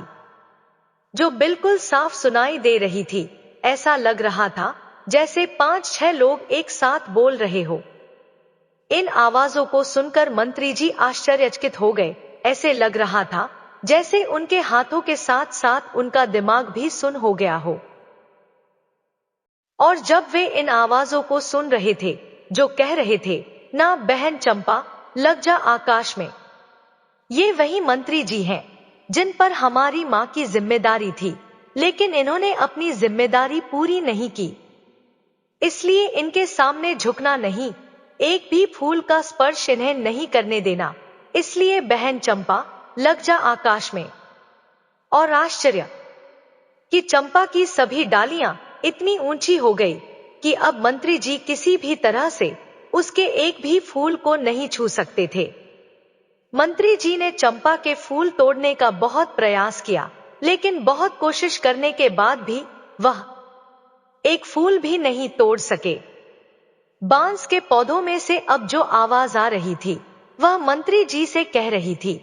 Speaker 1: जो बिल्कुल साफ सुनाई दे रही थी। ऐसा लग रहा था जैसे 5-6 लोग एक साथ बोल रहे हो। इन आवाजों को सुनकर मंत्री जी आश्चर्यचकित हो गए। ऐसे लग रहा था जैसे उनके हाथों के साथ साथ उनका दिमाग भी सुन हो गया हो। और जब वे इन आवाजों को सुन रहे थे जो कह रहे थे, ना बहन चंपा, लग जा आकाश में, ये वही मंत्री जी हैं जिन पर हमारी मां की जिम्मेदारी थी, लेकिन इन्होंने अपनी जिम्मेदारी पूरी नहीं की, इसलिए इनके सामने झुकना नहीं, एक भी फूल का स्पर्श इन्हें नहीं करने देना। इसलिए बहन चंपा, लग जा आकाश में। और आश्चर्य कि चंपा की सभी डालियां इतनी ऊंची हो गई कि अब मंत्री जी किसी भी तरह से उसके एक भी फूल को नहीं छू सकते थे। मंत्री जी ने चंपा के फूल तोड़ने का बहुत प्रयास किया, लेकिन बहुत कोशिश करने के बाद भी वह एक फूल भी नहीं तोड़ सके। बांस के पौधों में से अब जो आवाज आ रही थी वह मंत्री जी से कह रही थी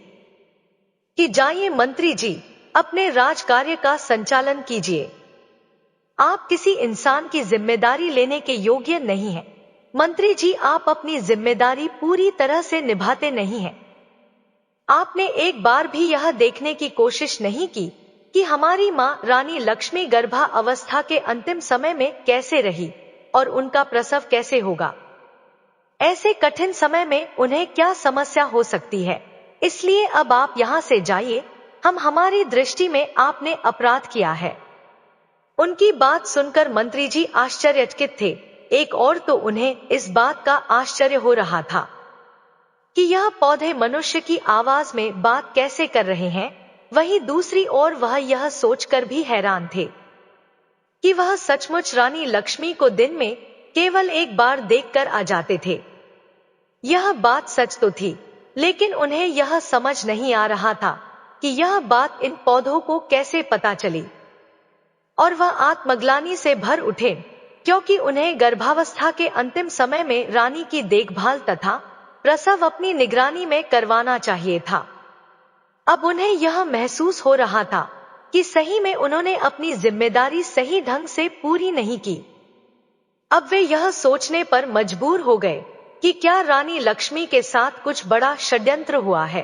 Speaker 1: कि जाइए मंत्री जी, अपने राज कार्य का संचालन कीजिए। आप किसी इंसान की जिम्मेदारी लेने के योग्य नहीं हैं। मंत्री जी, आप अपनी जिम्मेदारी पूरी तरह से निभाते नहीं हैं। आपने एक बार भी यह देखने की कोशिश नहीं की कि हमारी मां रानी लक्ष्मी गर्भा अवस्था के अंतिम समय में कैसे रही और उनका प्रसव कैसे होगा। ऐसे कठिन समय में उन्हें क्या समस्या हो सकती है। इसलिए अब आप यहां से जाइए। हमारी दृष्टि में आपने अपराध किया है। उनकी बात सुनकर मंत्री जी आश्चर्यचकित थे। एक और तो उन्हें इस बात का आश्चर्य हो रहा था कि यह पौधे मनुष्य की आवाज में बात कैसे कर रहे हैं। वहीं दूसरी ओर वह यह सोचकर भी हैरान थे कि वह सचमुच रानी लक्ष्मी को दिन में केवल एक बार देखकर आ जाते थे। यह बात सच तो थी, लेकिन उन्हें यह समझ नहीं आ रहा था कि यह बात इन पौधों को कैसे पता चली। और वह आत्मग्लानि से भर उठे, क्योंकि उन्हें गर्भावस्था के अंतिम समय में रानी की देखभाल तथा प्रसव अपनी निगरानी में करवाना चाहिए था। अब उन्हें यह महसूस हो रहा था कि सही में उन्होंने अपनी जिम्मेदारी सही ढंग से पूरी नहीं की। अब वे यह सोचने पर मजबूर हो गए कि क्या रानी लक्ष्मी के साथ कुछ बड़ा षड्यंत्र हुआ है।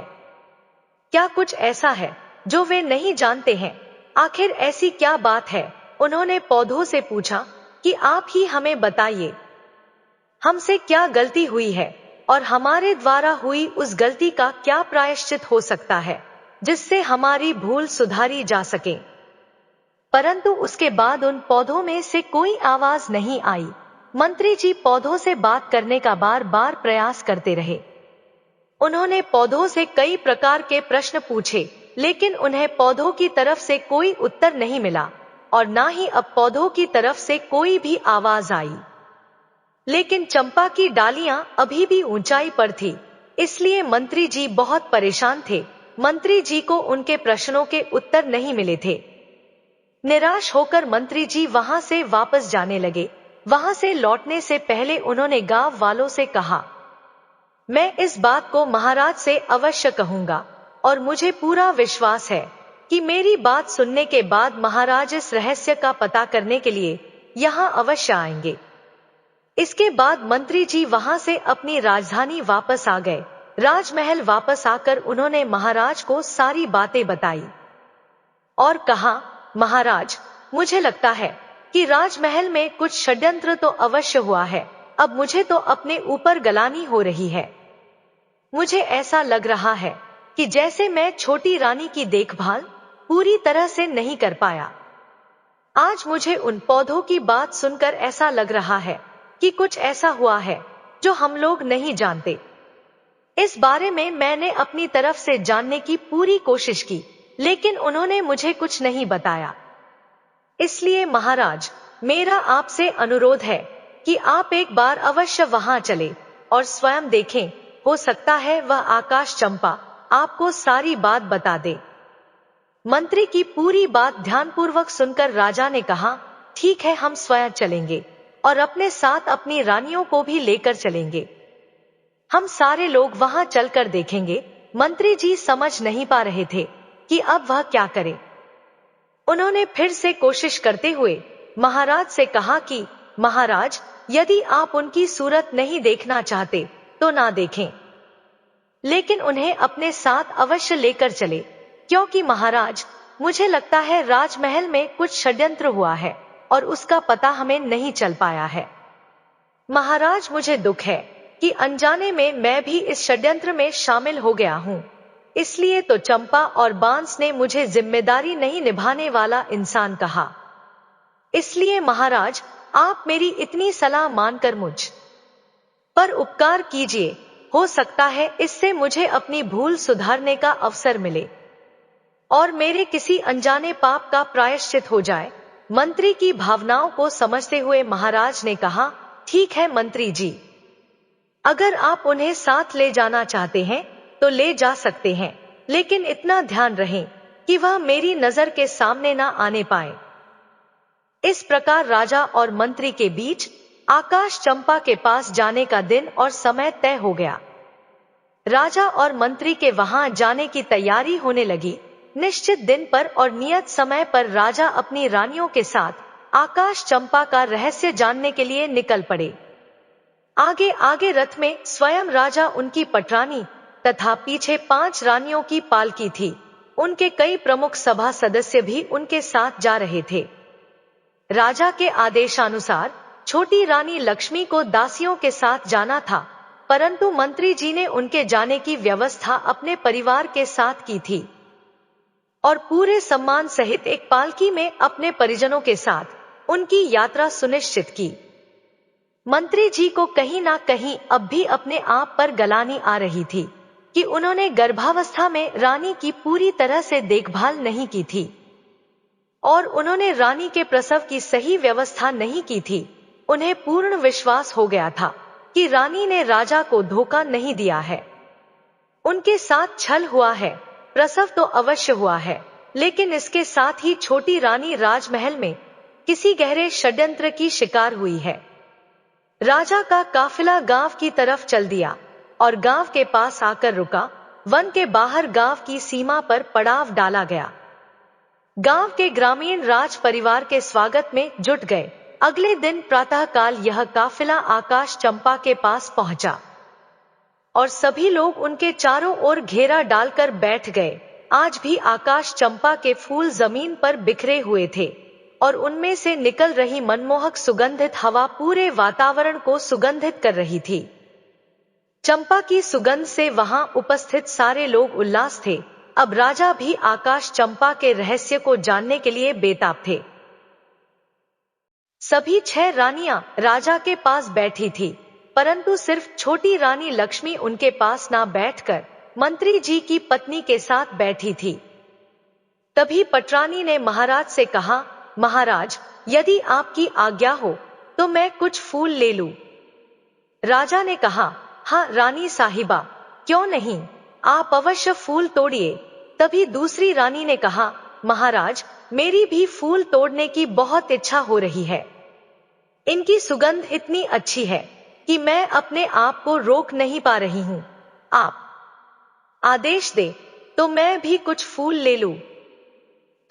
Speaker 1: क्या कुछ ऐसा है जो वे नहीं जानते हैं। आखिर ऐसी क्या बात है। उन्होंने पौधों से पूछा कि आप ही हमें बताइए, हमसे क्या गलती हुई है और हमारे द्वारा हुई उस गलती का क्या प्रायश्चित हो सकता है, जिससे हमारी भूल सुधारी जा सके। परंतु उसके बाद उन पौधों में से कोई आवाज नहीं आई। मंत्री जी पौधों से बात करने का बार बार प्रयास करते रहे। उन्होंने पौधों से कई प्रकार के प्रश्न पूछे, लेकिन उन्हें पौधों की तरफ से कोई उत्तर नहीं मिला। और ना ही अब पौधों की तरफ से कोई भी आवाज आई। लेकिन चंपा की डालियां अभी भी ऊंचाई पर थी, इसलिए मंत्री जी बहुत परेशान थे। मंत्री जी को उनके प्रश्नों के उत्तर नहीं मिले थे। निराश होकर मंत्री जी वहां से वापस जाने लगे। वहां से लौटने से पहले उन्होंने गांव वालों से कहा, मैं इस बात को महाराज से अवश्य कहूंगा और मुझे पूरा विश्वास है कि मेरी बात सुनने के बाद महाराज इस रहस्य का पता करने के लिए यहां अवश्य आएंगे। इसके बाद मंत्री जी वहां से अपनी राजधानी वापस आ गए। राजमहल वापस आकर उन्होंने महाराज को सारी बातें बताई और कहा, महाराज, मुझे लगता है कि राजमहल में कुछ षड्यंत्र तो अवश्य हुआ है। अब मुझे तो अपने ऊपर गलानी हो रही है। मुझे ऐसा लग रहा है कि जैसे मैं छोटी रानी की देखभाल पूरी तरह से नहीं कर पाया। आज मुझे उन पौधों की बात सुनकर ऐसा लग रहा है कि कुछ ऐसा हुआ है जो हम लोग नहीं जानते। इस बारे में मैंने अपनी तरफ से जानने की पूरी कोशिश की, लेकिन उन्होंने मुझे कुछ नहीं बताया। इसलिए महाराज, मेरा आपसे अनुरोध है कि आप एक बार अवश्य वहां चले और स्वयं देखें। हो सकता है वह आकाश चंपा आपको सारी बात बता दे। मंत्री की पूरी बात ध्यानपूर्वक सुनकर राजा ने कहा, ठीक है, हम स्वयं चलेंगे और अपने साथ अपनी रानियों को भी लेकर चलेंगे। हम सारे लोग वहां चलकर देखेंगे। मंत्री जी समझ नहीं पा रहे थे कि अब वह क्या करें। उन्होंने फिर से कोशिश करते हुए महाराज से कहा कि महाराज, यदि आप उनकी सूरत नहीं देखना चाहते तो ना देखें, लेकिन उन्हें अपने साथ अवश्य लेकर चले, क्योंकि महाराज, मुझे लगता है राजमहल में कुछ षड्यंत्र हुआ है और उसका पता हमें नहीं चल पाया है। महाराज, मुझे दुख है कि अनजाने में मैं भी इस षड्यंत्र में शामिल हो गया हूं। इसलिए तो चंपा और बांस ने मुझे जिम्मेदारी नहीं निभाने वाला इंसान कहा। इसलिए महाराज, आप मेरी इतनी सलाह मानकर मुझ पर उपकार कीजिए। हो सकता है इससे मुझे अपनी भूल सुधारने का अवसर मिले और मेरे किसी अनजाने पाप का प्रायश्चित हो जाए। मंत्री की भावनाओं को समझते हुए महाराज ने कहा, ठीक है मंत्री जी, अगर आप उन्हें साथ ले जाना चाहते हैं तो ले जा सकते हैं, लेकिन इतना ध्यान रहे कि वह मेरी नजर के सामने ना आने पाए। इस प्रकार राजा और मंत्री के बीच आकाश चंपा के पास जाने का दिन और समय तय हो गया। राजा और मंत्री के वहां जाने की तैयारी होने लगी। निश्चित दिन पर और नियत समय पर राजा अपनी रानियों के साथ आकाश चंपा का रहस्य जानने के लिए निकल पड़े। आगे आगे रथ में स्वयं राजा, उनकी पटरानी तथा पीछे 5 रानियों की पालकी थी। उनके कई प्रमुख सभा सदस्य भी उनके साथ जा रहे थे। राजा के आदेशानुसार छोटी रानी लक्ष्मी को दासियों के साथ जाना था, परंतु मंत्री जी ने उनके जाने की व्यवस्था अपने परिवार के साथ की थी और पूरे सम्मान सहित एक पालकी में अपने परिजनों के साथ उनकी यात्रा सुनिश्चित की। मंत्री जी को कहीं ना कहीं अब भी अपने आप पर गलानी आ रही थी कि उन्होंने गर्भावस्था में रानी की पूरी तरह से देखभाल नहीं की थी और उन्होंने रानी के प्रसव की सही व्यवस्था नहीं की थी। उन्हें पूर्ण विश्वास हो गया था कि रानी ने राजा को धोखा नहीं दिया है। उनके साथ छल हुआ है। प्रसव तो अवश्य हुआ है, लेकिन इसके साथ ही छोटी रानी राजमहल में किसी गहरे षड्यंत्र की शिकार हुई है। राजा का काफिला गांव की तरफ चल दिया और गांव के पास आकर रुका। वन के बाहर गांव की सीमा पर पड़ाव डाला गया। गांव के ग्रामीण राज परिवार के स्वागत में जुट गए। अगले दिन प्रातःकाल यह काफिला आकाश चंपा के पास पहुंचा और सभी लोग उनके चारों ओर घेरा डालकर बैठ गए। आज भी आकाश चंपा के फूल जमीन पर बिखरे हुए थे और उनमें से निकल रही मनमोहक सुगंधित हवा पूरे वातावरण को सुगंधित कर रही थी। चंपा की सुगंध से वहां उपस्थित सारे लोग उल्लास थे। अब राजा भी आकाश चंपा के रहस्य को जानने के लिए बेताब थे। सभी 6 रानियां राजा के पास बैठी थी, परंतु सिर्फ छोटी रानी लक्ष्मी उनके पास ना बैठकर मंत्री जी की पत्नी के साथ बैठी थी। तभी पटरानी ने महाराज से कहा, महाराज, यदि आपकी आज्ञा हो तो मैं कुछ फूल ले लूं। राजा ने कहा, हाँ रानी साहिबा, क्यों नहीं, आप अवश्य फूल तोड़िए। तभी दूसरी रानी ने कहा, महाराज, मेरी भी फूल तोड़ने की बहुत इच्छा हो रही है। इनकी सुगंध इतनी अच्छी है कि मैं अपने आप को रोक नहीं पा रही हूं। आप आदेश दे तो मैं भी कुछ फूल ले लूं।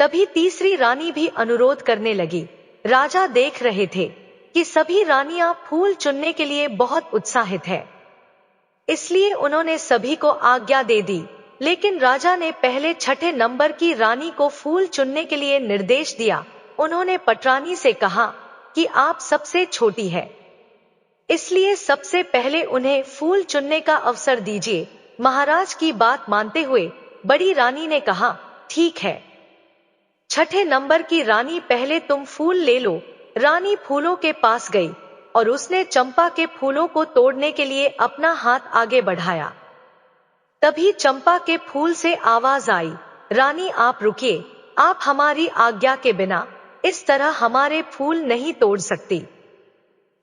Speaker 1: तभी तीसरी रानी भी अनुरोध करने लगी। राजा देख रहे थे कि सभी रानियां फूल चुनने के लिए बहुत उत्साहित है, इसलिए उन्होंने सभी को आज्ञा दे दी। लेकिन राजा ने पहले छठे नंबर की रानी को फूल चुनने के लिए निर्देश दिया। उन्होंने पटरानी से कहा कि आप सबसे छोटी है, इसलिए सबसे पहले उन्हें फूल चुनने का अवसर दीजिए। महाराज की बात मानते हुए बड़ी रानी ने कहा, ठीक है, छठे नंबर की रानी, पहले तुम फूल ले लो। रानी फूलों के पास गई और उसने चंपा के फूलों को तोड़ने के लिए अपना हाथ आगे बढ़ाया। तभी चंपा के फूल से आवाज आई, रानी आप रुकिए, आप हमारी आज्ञा के बिना इस तरह हमारे फूल नहीं तोड़ सकती।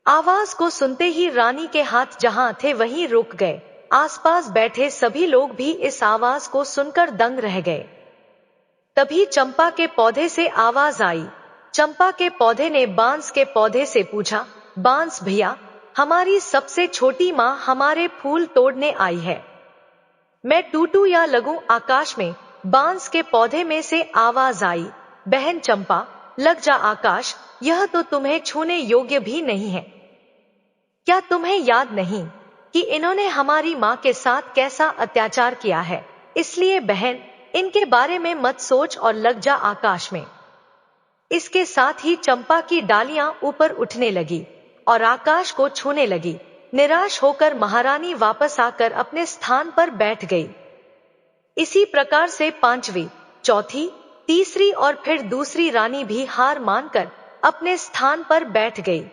Speaker 1: आवाज को सुनते ही रानी के हाथ जहां थे वहीं रुक गए। आसपास बैठे सभी लोग भी इस आवाज को सुनकर दंग रह गए। तभी चंपा के पौधे से आवाज आई। चंपा के पौधे ने बांस के पौधे से पूछा, बांस भैया, हमारी सबसे छोटी माँ हमारे फूल तोड़ने आई है, मैं टूटू या लगूं आकाश में। बांस के पौधे में से आवाज आई, बहन चंपा, लग जा आकाश, यह तो तुम्हें छूने योग्य भी नहीं है। क्या तुम्हें याद नहीं कि इन्होंने हमारी माँ के साथ कैसा अत्याचार किया है? इसलिए बहन, इनके बारे में मत सोच और लग जा आकाश में। इसके साथ ही चंपा की डालियां ऊपर उठने लगी और आकाश को छूने लगी। निराश होकर महारानी वापस आकर अपने स्थान पर बैठ गई। इसी प्रकार से पांचवी, चौथी, तीसरी और फिर दूसरी रानी भी हार मानकर अपने स्थान पर बैठ गई।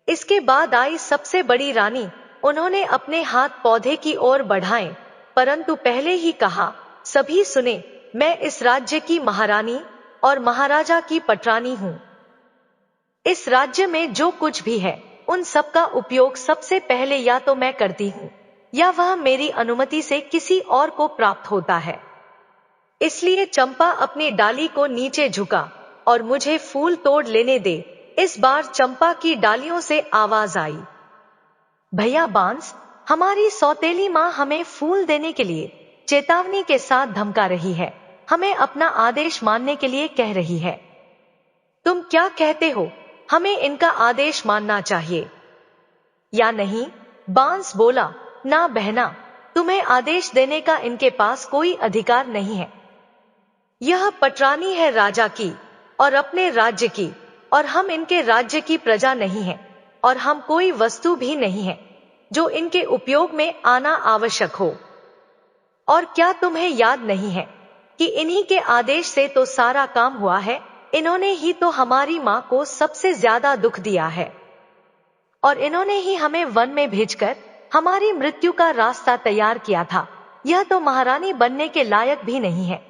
Speaker 1: इसके बाद आई सबसे बड़ी रानी। उन्होंने अपने हाथ पौधे की ओर बढ़ाए, परंतु पहले ही कहा, सभी सुने, मैं इस राज्य की महारानी और महाराजा की पटरानी हूं। इस राज्य में जो कुछ भी है उन सब का उपयोग सबसे पहले या तो मैं करती हूँ या वह मेरी अनुमति से किसी और को प्राप्त होता है। इसलिए चंपा अपनी डाली को नीचे झुका और मुझे फूल तोड़ लेने दे। इस बार चंपा की डालियों से आवाज आई, भैया बांस, हमारी सौतेली माँ हमें फूल देने के लिए चेतावनी के साथ धमका रही है, हमें अपना आदेश मानने के लिए कह रही है। तुम क्या कहते हो, हमें इनका आदेश मानना चाहिए या नहीं? बांस बोला, ना बहना, तुम्हें आदेश देने का इनके पास कोई अधिकार नहीं है। यह पटरानी है राजा की और अपने राज्य की, और हम इनके राज्य की प्रजा नहीं है, और हम कोई वस्तु भी नहीं है जो इनके उपयोग में आना आवश्यक हो। और क्या तुम्हें याद नहीं है कि इन्हीं के आदेश से तो सारा काम हुआ है? इन्होंने ही तो हमारी माँ को सबसे ज्यादा दुख दिया है और इन्होंने ही हमें वन में भेजकर हमारी मृत्यु का रास्ता तैयार किया था। यह तो महारानी बनने के लायक भी नहीं है।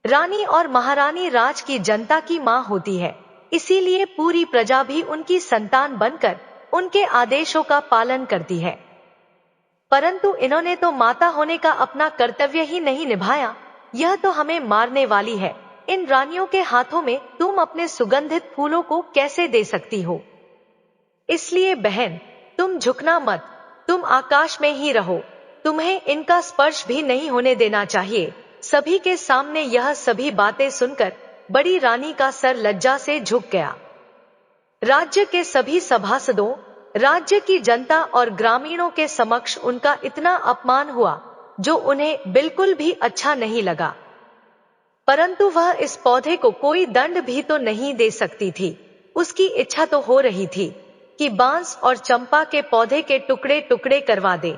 Speaker 1: रानी और महारानी राज की जनता की माँ होती है, इसीलिए पूरी प्रजा भी उनकी संतान बनकर उनके आदेशों का पालन करती है। परंतु इन्होंने तो माता होने का अपना कर्तव्य ही नहीं निभाया, यह तो हमें मारने वाली है। इन रानियों के हाथों में तुम अपने सुगंधित फूलों को कैसे दे सकती हो? इसलिए बहन, तुम झुकना मत, तुम आकाश में ही रहो, तुम्हें इनका स्पर्श भी नहीं होने देना चाहिए। सभी के सामने यह सभी बातें सुनकर बड़ी रानी का सर लज्जा से झुक गया। राज्य के सभी सभासदों, राज्य की जनता और ग्रामीणों के समक्ष उनका इतना अपमान हुआ जो उन्हें बिल्कुल भी अच्छा नहीं लगा। परंतु वह इस पौधे को कोई दंड भी तो नहीं दे सकती थी। उसकी इच्छा तो हो रही थी कि बांस और चंपा के पौधे के टुकड़े टुकड़े करवा दे,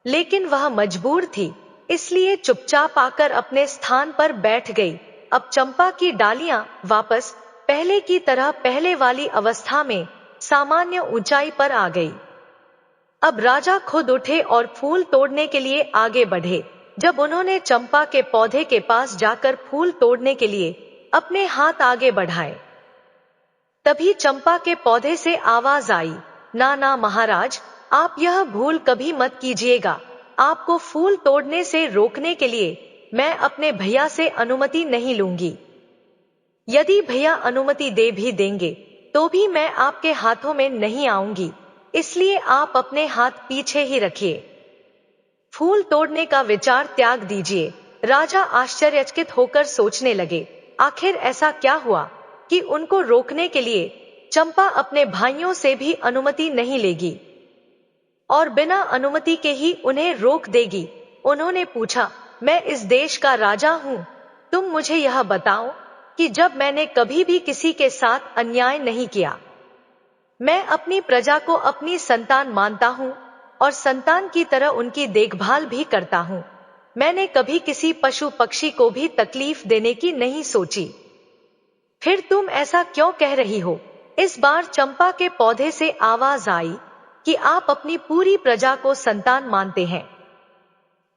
Speaker 1: लेकिन वह मजबूर थी, इसलिए चुपचाप आकर अपने स्थान पर बैठ गई। अब चंपा की डालियां वापस पहले की तरह पहले वाली अवस्था में सामान्य ऊंचाई पर आ गई। अब राजा खुद उठे और फूल तोड़ने के लिए आगे बढ़े। जब उन्होंने चंपा के पौधे के पास जाकर फूल तोड़ने के लिए अपने हाथ आगे बढ़ाए। तभी चंपा के पौधे से आवाज आई, ना ना महाराज, आप यह भूल कभी मत कीजिएगा। आपको फूल तोड़ने से रोकने के लिए मैं अपने भैया से अनुमति नहीं लूंगी। यदि भैया अनुमति दे भी देंगे तो भी मैं आपके हाथों में नहीं आऊंगी, इसलिए आप अपने हाथ पीछे ही रखिए। फूल तोड़ने का विचार त्याग दीजिए। राजा आश्चर्यचकित होकर सोचने लगे, आखिर ऐसा क्या हुआ कि उनको रोकने के लिए चंपा अपने भाइयों से भी अनुमति नहीं लेगी और बिना अनुमति के ही उन्हें रोक देगी। उन्होंने पूछा, मैं इस देश का राजा हूं, तुम मुझे यह बताओ कि जब मैंने कभी भी किसी के साथ अन्याय नहीं किया, मैं अपनी प्रजा को अपनी संतान मानता हूं और संतान की तरह उनकी देखभाल भी करता हूं। मैंने कभी किसी पशु पक्षी को भी तकलीफ देने की नहीं सोची। फिर तुम ऐसा क्यों कह रही हो? इस बार चंपा के पौधे से आवाज आई कि आप अपनी पूरी प्रजा को संतान मानते हैं,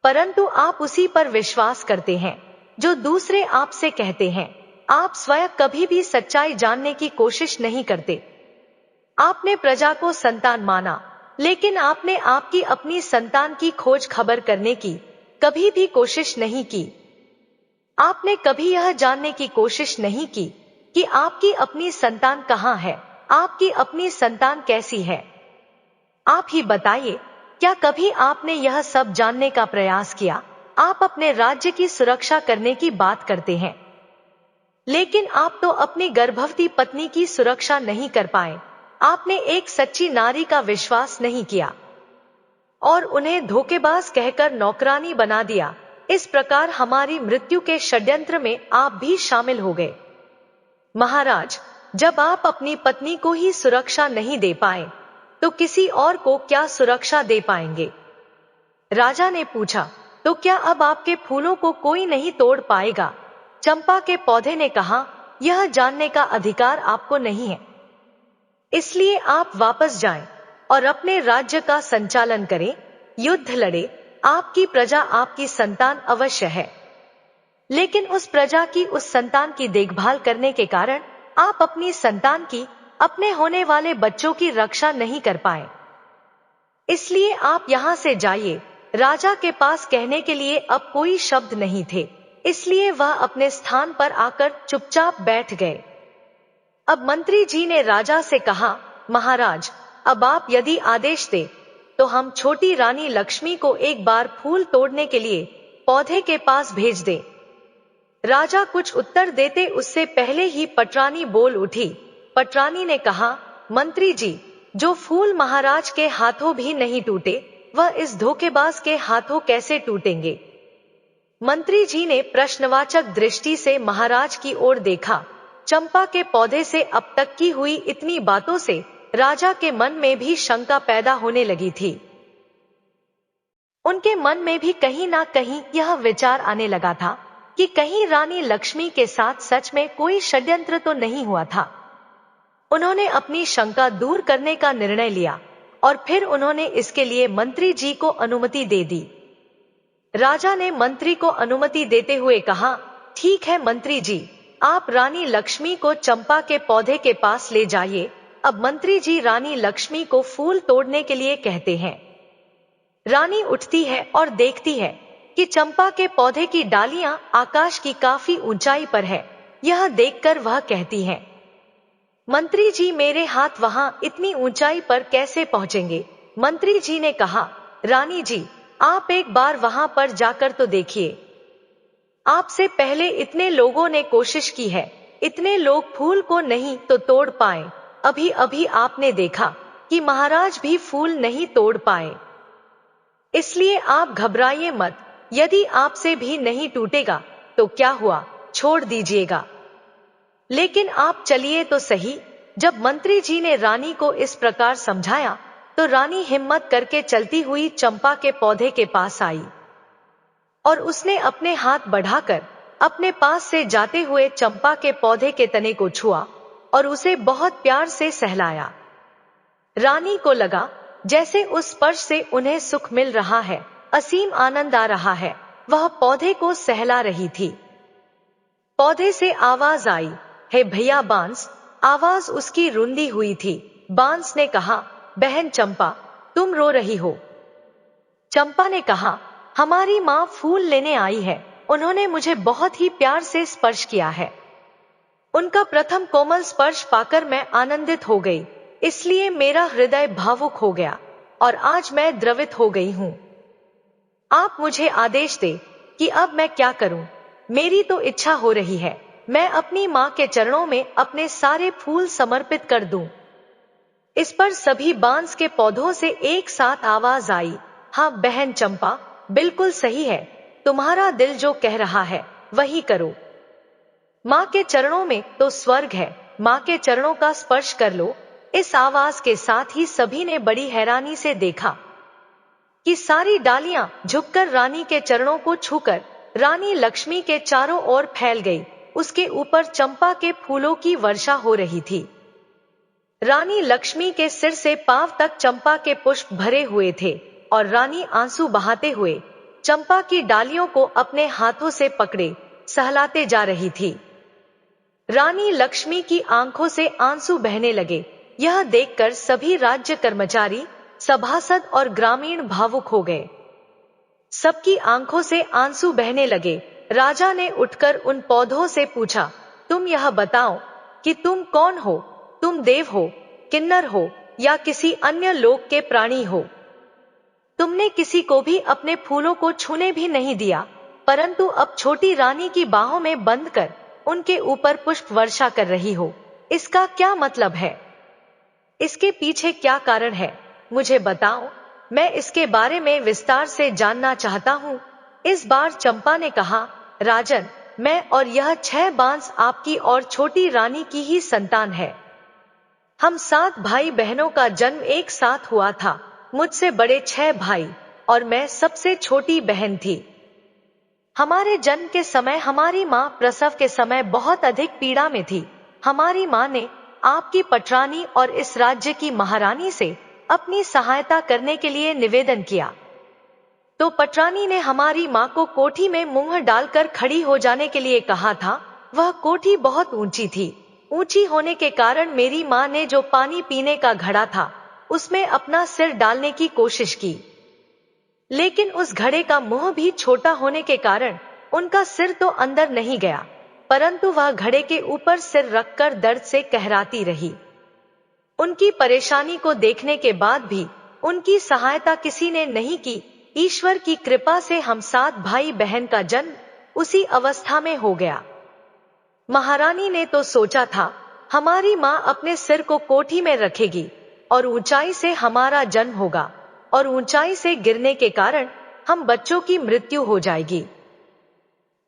Speaker 1: परंतु आप उसी पर विश्वास करते हैं जो दूसरे आपसे कहते हैं। आप स्वयं कभी भी सच्चाई जानने की कोशिश नहीं करते। आपने प्रजा को संतान माना, लेकिन आपने आपकी अपनी संतान की खोज खबर करने की कभी भी कोशिश नहीं की। आपने कभी यह जानने की कोशिश नहीं की कि आपकी अपनी संतान कहाँ है, आपकी अपनी संतान कैसी है। आप ही बताइए, क्या कभी आपने यह सब जानने का प्रयास किया? आप अपने राज्य की सुरक्षा करने की बात करते हैं, लेकिन आप तो अपनी गर्भवती पत्नी की सुरक्षा नहीं कर पाए। आपने एक सच्ची नारी का विश्वास नहीं किया और उन्हें धोखेबाज कहकर नौकरानी बना दिया। इस प्रकार हमारी मृत्यु के षड्यंत्र में आप भी शामिल हो गए। महाराज, जब आप अपनी पत्नी को ही सुरक्षा नहीं दे पाए तो किसी और को क्या सुरक्षा दे पाएंगे? राजा ने पूछा, तो क्या अब आपके फूलों को कोई नहीं तोड़ पाएगा? चंपा के पौधे ने कहा, यह जानने का अधिकार आपको नहीं है, इसलिए आप वापस जाएं और अपने राज्य का संचालन करें, युद्ध लड़े। आपकी प्रजा आपकी संतान अवश्य है, लेकिन उस प्रजा की, उस संतान की देखभाल करने के कारण आप अपनी संतान की, अपने होने वाले बच्चों की रक्षा नहीं कर पाए। इसलिए आप यहां से जाइए। राजा के पास कहने के लिए अब कोई शब्द नहीं थे, इसलिए वह अपने स्थान पर आकर चुपचाप बैठ गए। अब मंत्री जी ने राजा से कहा, महाराज, अब आप यदि आदेश दे तो हम छोटी रानी लक्ष्मी को एक बार फूल तोड़ने के लिए पौधे के पास भेज दें। राजा कुछ उत्तर देते उससे पहले ही पटरानी बोल उठी। पटरानी ने कहा, मंत्री जी, जो फूल महाराज के हाथों भी नहीं टूटे, वह इस धोखेबाज के हाथों कैसे टूटेंगे? मंत्री जी ने प्रश्नवाचक दृष्टि से महाराज की ओर देखा। चंपा के पौधे से अब तक की हुई इतनी बातों से राजा के मन में भी शंका पैदा होने लगी थी। उनके मन में भी कहीं ना कहीं यह विचार आने लगा था कि कहीं रानी लक्ष्मी के साथ सच में कोई षड्यंत्र तो नहीं हुआ था। उन्होंने अपनी शंका दूर करने का निर्णय लिया और फिर उन्होंने इसके लिए मंत्री जी को अनुमति दे दी। राजा ने मंत्री को अनुमति देते हुए कहा, ठीक है मंत्री जी, आप रानी लक्ष्मी को चंपा के पौधे के पास ले जाइए। अब मंत्री जी रानी लक्ष्मी को फूल तोड़ने के लिए कहते हैं। रानी उठती है और देखती है कि चंपा के पौधे की डालियां आकाश की काफी ऊंचाई पर है। यह देखकर वह कहती है, मंत्री जी, मेरे हाथ वहां इतनी ऊंचाई पर कैसे पहुंचेंगे? मंत्री जी ने कहा, रानी जी, आप एक बार वहां पर जाकर तो देखिए। आपसे पहले इतने लोगों ने कोशिश की है, इतने लोग फूल को नहीं तो तोड़ पाए। अभी अभी आपने देखा कि महाराज भी फूल नहीं तोड़ पाए। इसलिए आप घबराइए मत। यदि आपसे भी नहीं टूटेगा तो क्या हुआ, छोड़ दीजिएगा, लेकिन आप चलिए तो सही। जब मंत्री जी ने रानी को इस प्रकार समझाया तो रानी हिम्मत करके चलती हुई चंपा के पौधे के पास आई और उसने अपने हाथ बढ़ाकर अपने पास से जाते हुए चंपा के पौधे के तने को छुआ और उसे बहुत प्यार से सहलाया। रानी को लगा जैसे उस स्पर्श से उन्हें सुख मिल रहा है, असीम आनंद आ रहा है। वह पौधे को सहला रही थी। पौधे से आवाज आई, हे भैया बांस। आवाज उसकी रुंधी हुई थी। बांस ने कहा, बहन चंपा, तुम रो रही हो। चंपा ने कहा, हमारी माँ फूल लेने आई है, उन्होंने मुझे बहुत ही प्यार से स्पर्श किया है। उनका प्रथम कोमल स्पर्श पाकर मैं आनंदित हो गई, इसलिए मेरा हृदय भावुक हो गया और आज मैं द्रवित हो गई हूँ। आप मुझे आदेश दे कि अब मैं क्या करूं। मेरी तो इच्छा हो रही है मैं अपनी माँ के चरणों में अपने सारे फूल समर्पित कर दूं। इस पर सभी बांस के पौधों से एक साथ आवाज आई, हाँ बहन चंपा, बिल्कुल सही है, तुम्हारा दिल जो कह रहा है वही करो। माँ के चरणों में तो स्वर्ग है, माँ के चरणों का स्पर्श कर लो। इस आवाज के साथ ही सभी ने बड़ी हैरानी से देखा कि सारी डालियां झुककर रानी के चरणों को छूकर रानी लक्ष्मी के चारों ओर फैल गई। उसके ऊपर चंपा के फूलों की वर्षा हो रही थी। रानी लक्ष्मी के सिर से पांव तक चंपा के पुष्प भरे हुए थे और रानी आंसू बहाते हुए चंपा की डालियों को अपने हाथों से पकड़े सहलाते जा रही थी। रानी लक्ष्मी की आंखों से आंसू बहने लगे। यह देखकर सभी राज्य कर्मचारी, सभासद और ग्रामीण भावुक हो गए। सबकी आंखों से आंसू बहने लगे। राजा ने उठकर उन पौधों से पूछा, तुम यह बताओ कि तुम कौन हो? तुम देव हो, किन्नर हो या किसी अन्य लोक के प्राणी हो? तुमने किसी को भी अपने फूलों को छूने भी नहीं दिया, परंतु अब छोटी रानी की बाहों में बंद कर उनके ऊपर पुष्प वर्षा कर रही हो। इसका क्या मतलब है? इसके पीछे क्या कारण है? मुझे बताओ, मैं इसके बारे में विस्तार से जानना चाहता हूँ। इस बार चंपा ने कहा, राजन, मैं और यह 6 बांस आपकी और छोटी रानी की ही संतान है। हम 7 भाई बहनों का जन्म एक साथ हुआ था। मुझसे बड़े 6 भाई और मैं सबसे छोटी बहन थी। हमारे जन्म के समय हमारी माँ प्रसव के समय बहुत अधिक पीड़ा में थी। हमारी माँ ने आपकी पटरानी और इस राज्य की महारानी से अपनी सहायता करने के लिए निवेदन किया। तो पटरानी ने हमारी माँ को कोठी में मुंह डालकर खड़ी हो जाने के लिए कहा था। वह कोठी बहुत ऊंची थी। ऊंची होने के कारण मेरी माँ ने जो पानी पीने का घड़ा था उसमें अपना सिर डालने की कोशिश की, लेकिन उस घड़े का मुंह भी छोटा होने के कारण उनका सिर तो अंदर नहीं गया, परंतु वह घड़े के ऊपर सिर रखकर दर्द से कहराती रही। उनकी परेशानी को देखने के बाद भी उनकी सहायता किसी ने नहीं की। ईश्वर की कृपा से हम 7 भाई बहन का जन्म उसी अवस्था में हो गया। महारानी ने तो सोचा था हमारी माँ अपने सिर को कोठी में रखेगी और ऊंचाई से हमारा जन्म होगा और ऊंचाई से गिरने के कारण हम बच्चों की मृत्यु हो जाएगी,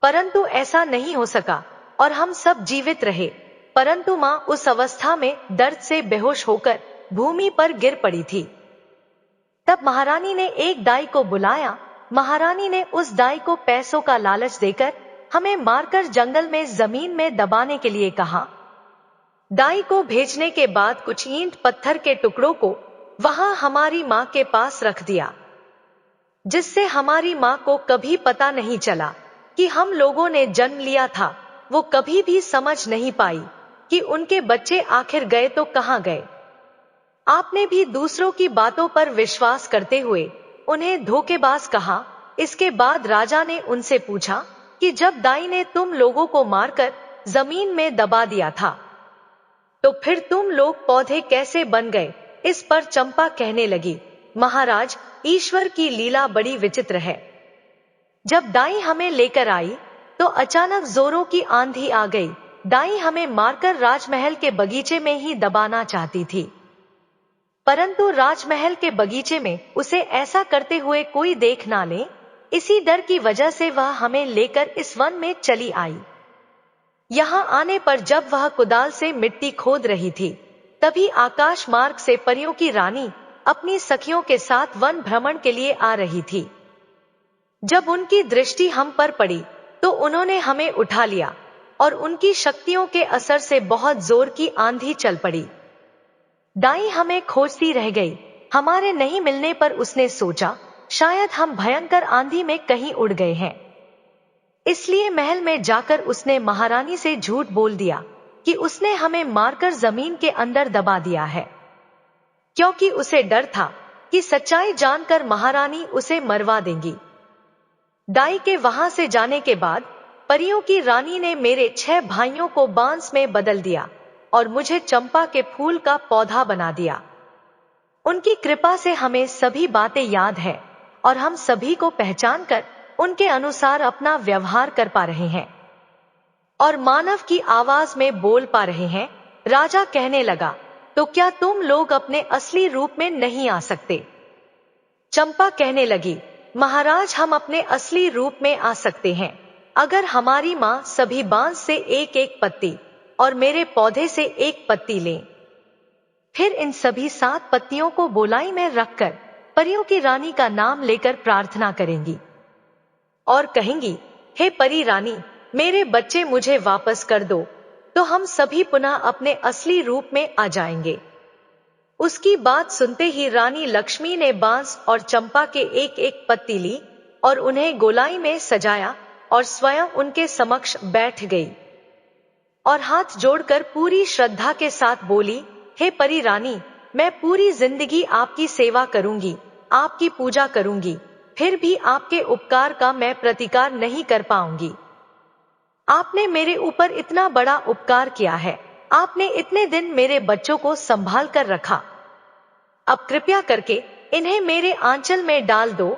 Speaker 1: परंतु ऐसा नहीं हो सका और हम सब जीवित रहे। परंतु माँ उस अवस्था में दर्द से बेहोश होकर भूमि पर गिर पड़ी थी। तब महारानी ने एक दाई को बुलाया। महारानी ने उस दाई को पैसों का लालच देकर हमें मारकर जंगल में जमीन में दबाने के लिए कहा। दाई को भेजने के बाद कुछ ईंट पत्थर के टुकड़ों को वहां हमारी माँ के पास रख दिया, जिससे हमारी माँ को कभी पता नहीं चला कि हम लोगों ने जन्म लिया था। वो कभी भी समझ नहीं पाई कि उनके बच्चे आखिर गए तो कहां गए। आपने भी दूसरों की बातों पर विश्वास करते हुए उन्हें धोखेबाज कहा। इसके बाद राजा ने उनसे पूछा कि जब दाई ने तुम लोगों को मारकर जमीन में दबा दिया था, तो फिर तुम लोग पौधे कैसे बन गए? इस पर चंपा कहने लगी, महाराज, ईश्वर की लीला बड़ी विचित्र है। जब दाई हमें लेकर आई तो अचानक जोरों की आंधी आ गई। दाई हमें मारकर राजमहल के बगीचे में ही दबाना चाहती थी, परंतु राजमहल के बगीचे में उसे ऐसा करते हुए कोई देख ना ले, इसी डर की वजह से वह हमें लेकर इस वन में चली आई। यहाँ आने पर जब वह कुदाल से मिट्टी खोद रही थी, तभी आकाश मार्ग से परियों की रानी अपनी सखियों के साथ वन भ्रमण के लिए आ रही थी। जब उनकी दृष्टि हम पर पड़ी तो उन्होंने हमें उठा लिया और उनकी शक्तियों के असर से बहुत जोर की आंधी चल पड़ी। दाई हमें खोजती रह गई। हमारे नहीं मिलने पर उसने सोचा शायद हम भयंकर आंधी में कहीं उड़ गए हैं। इसलिए महल में जाकर उसने महारानी से झूठ बोल दिया कि उसने हमें मारकर जमीन के अंदर दबा दिया है, क्योंकि उसे डर था कि सच्चाई जानकर महारानी उसे मरवा देंगी। दाई के वहां से जाने के बाद परियों की रानी ने मेरे 6 भाइयों को बांस में बदल दिया और मुझे चंपा के फूल का पौधा बना दिया। उनकी कृपा से हमें सभी बातें याद है और हम सभी को पहचान कर उनके अनुसार अपना व्यवहार कर पा रहे हैं और मानव की आवाज में बोल पा रहे हैं। राजा कहने लगा, तो क्या तुम लोग अपने असली रूप में नहीं आ सकते? चंपा कहने लगी, महाराज, हम अपने असली रूप में आ सकते हैं अगर हमारी माँ सभी बांस से एक एक पत्ती और मेरे पौधे से एक पत्ती लें। फिर इन सभी 7 पत्तियों को गोलाई में रखकर परियों की रानी का नाम लेकर प्रार्थना करेंगी और कहेंगी, हे परी रानी, मेरे बच्चे मुझे वापस कर दो, तो हम सभी पुनः अपने असली रूप में आ जाएंगे। उसकी बात सुनते ही रानी लक्ष्मी ने बांस और चंपा के एक एक पत्ती ली और उन्हें गोलाई में सजाया और स्वयं उनके समक्ष बैठ गई और हाथ जोड़कर पूरी श्रद्धा के साथ बोली, हे परी रानी, मैं पूरी जिंदगी आपकी सेवा करूंगी, आपकी पूजा करूंगी, फिर भी आपके उपकार का मैं प्रतिकार नहीं कर पाऊंगी। आपने मेरे ऊपर इतना बड़ा उपकार किया है, आपने इतने दिन मेरे बच्चों को संभाल कर रखा, अब कृपया करके इन्हें मेरे आंचल में डाल दो।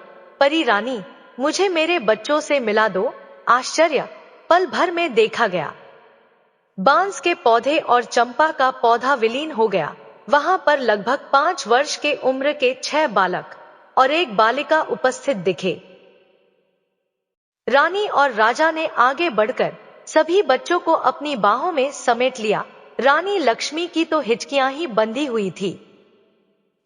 Speaker 1: परी रानी, मुझे मेरे बच्चों से मिला दो। आश्चर्य! पल भर में देखा गया, बांस के पौधे और चंपा का पौधा विलीन हो गया। वहां पर लगभग 5 वर्ष के उम्र के 6 बालक और एक बालिका उपस्थित दिखे। रानी और राजा ने आगे बढ़कर सभी बच्चों को अपनी बाहों में समेट लिया। रानी लक्ष्मी की तो हिचकियां ही बंधी हुई थी,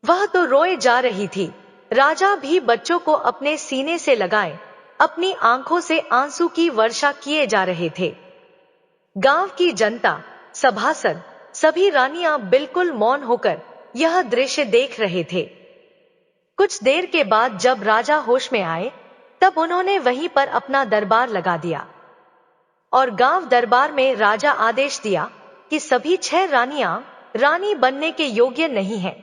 Speaker 1: वह तो रोए जा रही थी। राजा भी बच्चों को अपने सीने से लगाए अपनी आंखों से आंसू की वर्षा किए जा रहे थे। गांव की जनता, सभासद, सभी रानियां बिल्कुल मौन होकर यह दृश्य देख रहे थे। कुछ देर के बाद जब राजा होश में आए, तब उन्होंने वहीं पर अपना दरबार लगा दिया और गांव दरबार में राजा आदेश दिया कि सभी 6 रानियां रानी बनने के योग्य नहीं हैं,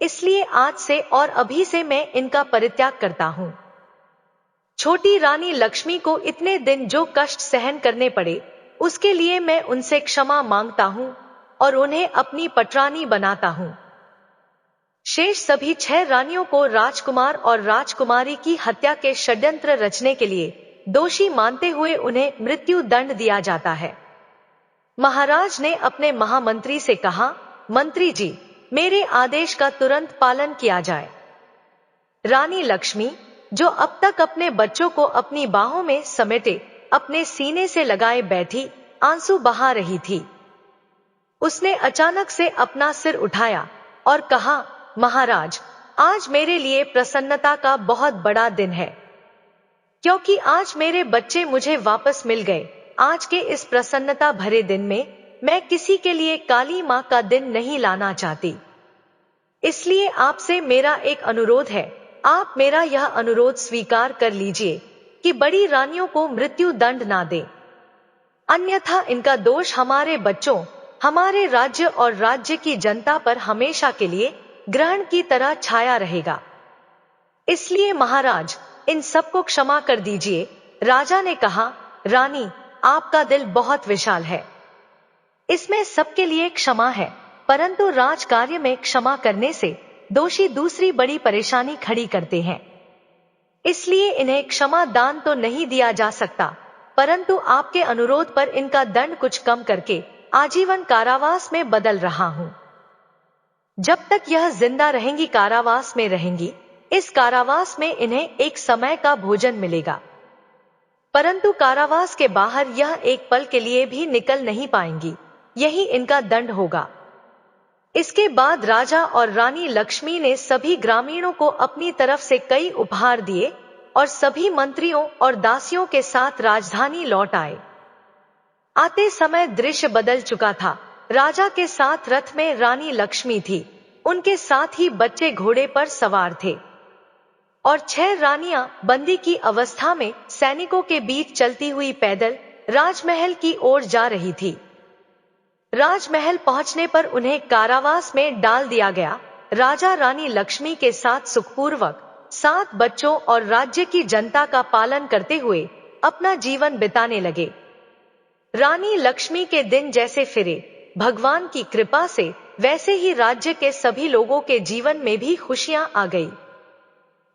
Speaker 1: इसलिए आज से और अभी से मैं इनका परित्याग करता हूं। छोटी रानी लक्ष्मी को इतने दिन जो कष्ट सहन करने पड़े, उसके लिए मैं उनसे क्षमा मांगता हूं और उन्हें अपनी पटरानी बनाता हूं। शेष सभी 6 रानियों को राजकुमार और राजकुमारी की हत्या के षड्यंत्र रचने के लिए दोषी मानते हुए उन्हें मृत्यु दंड दिया जाता है। महाराज ने अपने महामंत्री से कहा, मंत्री जी, मेरे आदेश का तुरंत पालन किया जाए। रानी लक्ष्मी, जो अब तक अपने बच्चों को अपनी बाहों में समेटे अपने सीने से लगाए बैठी आंसू बहा रही थी, उसने अचानक से अपना सिर उठाया और कहा, महाराज, आज मेरे लिए प्रसन्नता का बहुत बड़ा दिन है, क्योंकि आज मेरे बच्चे मुझे वापस मिल गए। आज के इस प्रसन्नता भरे दिन में मैं किसी के लिए काली मां का दिन नहीं लाना चाहती, इसलिए आपसे मेरा एक अनुरोध है, आप मेरा यह अनुरोध स्वीकार कर लीजिए कि बड़ी रानियों को मृत्यु दंड ना दें, अन्यथा इनका दोष हमारे बच्चों, हमारे राज्य और राज्य की जनता पर हमेशा के लिए ग्रहण की तरह छाया रहेगा। इसलिए महाराज, इन सबको क्षमा कर दीजिए। राजा ने कहा, रानी, आपका दिल बहुत विशाल है, इसमें सबके लिए क्षमा है, परंतु राज कार्य में क्षमा करने से दोषी दूसरी बड़ी परेशानी खड़ी करते हैं, इसलिए इन्हें क्षमा दान तो नहीं दिया जा सकता, परंतु आपके अनुरोध पर इनका दंड कुछ कम करके आजीवन कारावास में बदल रहा हूं। जब तक यह जिंदा रहेंगी, कारावास में रहेंगी, इस कारावास में इन्हें एक समय का भोजन मिलेगा, परंतु कारावास के बाहर यह एक पल के लिए भी निकल नहीं पाएंगी, यही इनका दंड होगा। इसके बाद राजा और रानी लक्ष्मी ने सभी ग्रामीणों को अपनी तरफ से कई उपहार दिए और सभी मंत्रियों और दासियों के साथ राजधानी लौट आए। आते समय दृश्य बदल चुका था। राजा के साथ रथ में रानी लक्ष्मी थी, उनके साथ ही बच्चे घोड़े पर सवार थे। और 6 रानियां बंदी की अवस्था में सैनिकों के बीच चलती हुई पैदल राजमहल की ओर जा रही थी। राजमहल पहुंचने पर उन्हें कारावास में डाल दिया गया। राजा रानी लक्ष्मी के साथ सुखपूर्वक 7 बच्चों और राज्य की जनता का पालन करते हुए अपना जीवन बिताने लगे। रानी लक्ष्मी के दिन जैसे फिरे भगवान की कृपा से, वैसे ही राज्य के सभी लोगों के जीवन में भी खुशियां आ गई।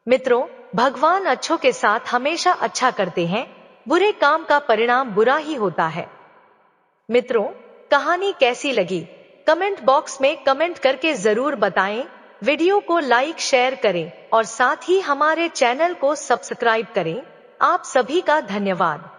Speaker 1: मित्रों, भगवान अच्छों के साथ हमेशा अच्छा करते हैं, बुरे काम का परिणाम बुरा ही होता है। मित्रों, कहानी कैसी लगी कमेंट बॉक्स में कमेंट करके जरूर बताएं। वीडियो को लाइक शेयर करें और साथ ही हमारे चैनल को सब्सक्राइब करें। आप सभी का धन्यवाद।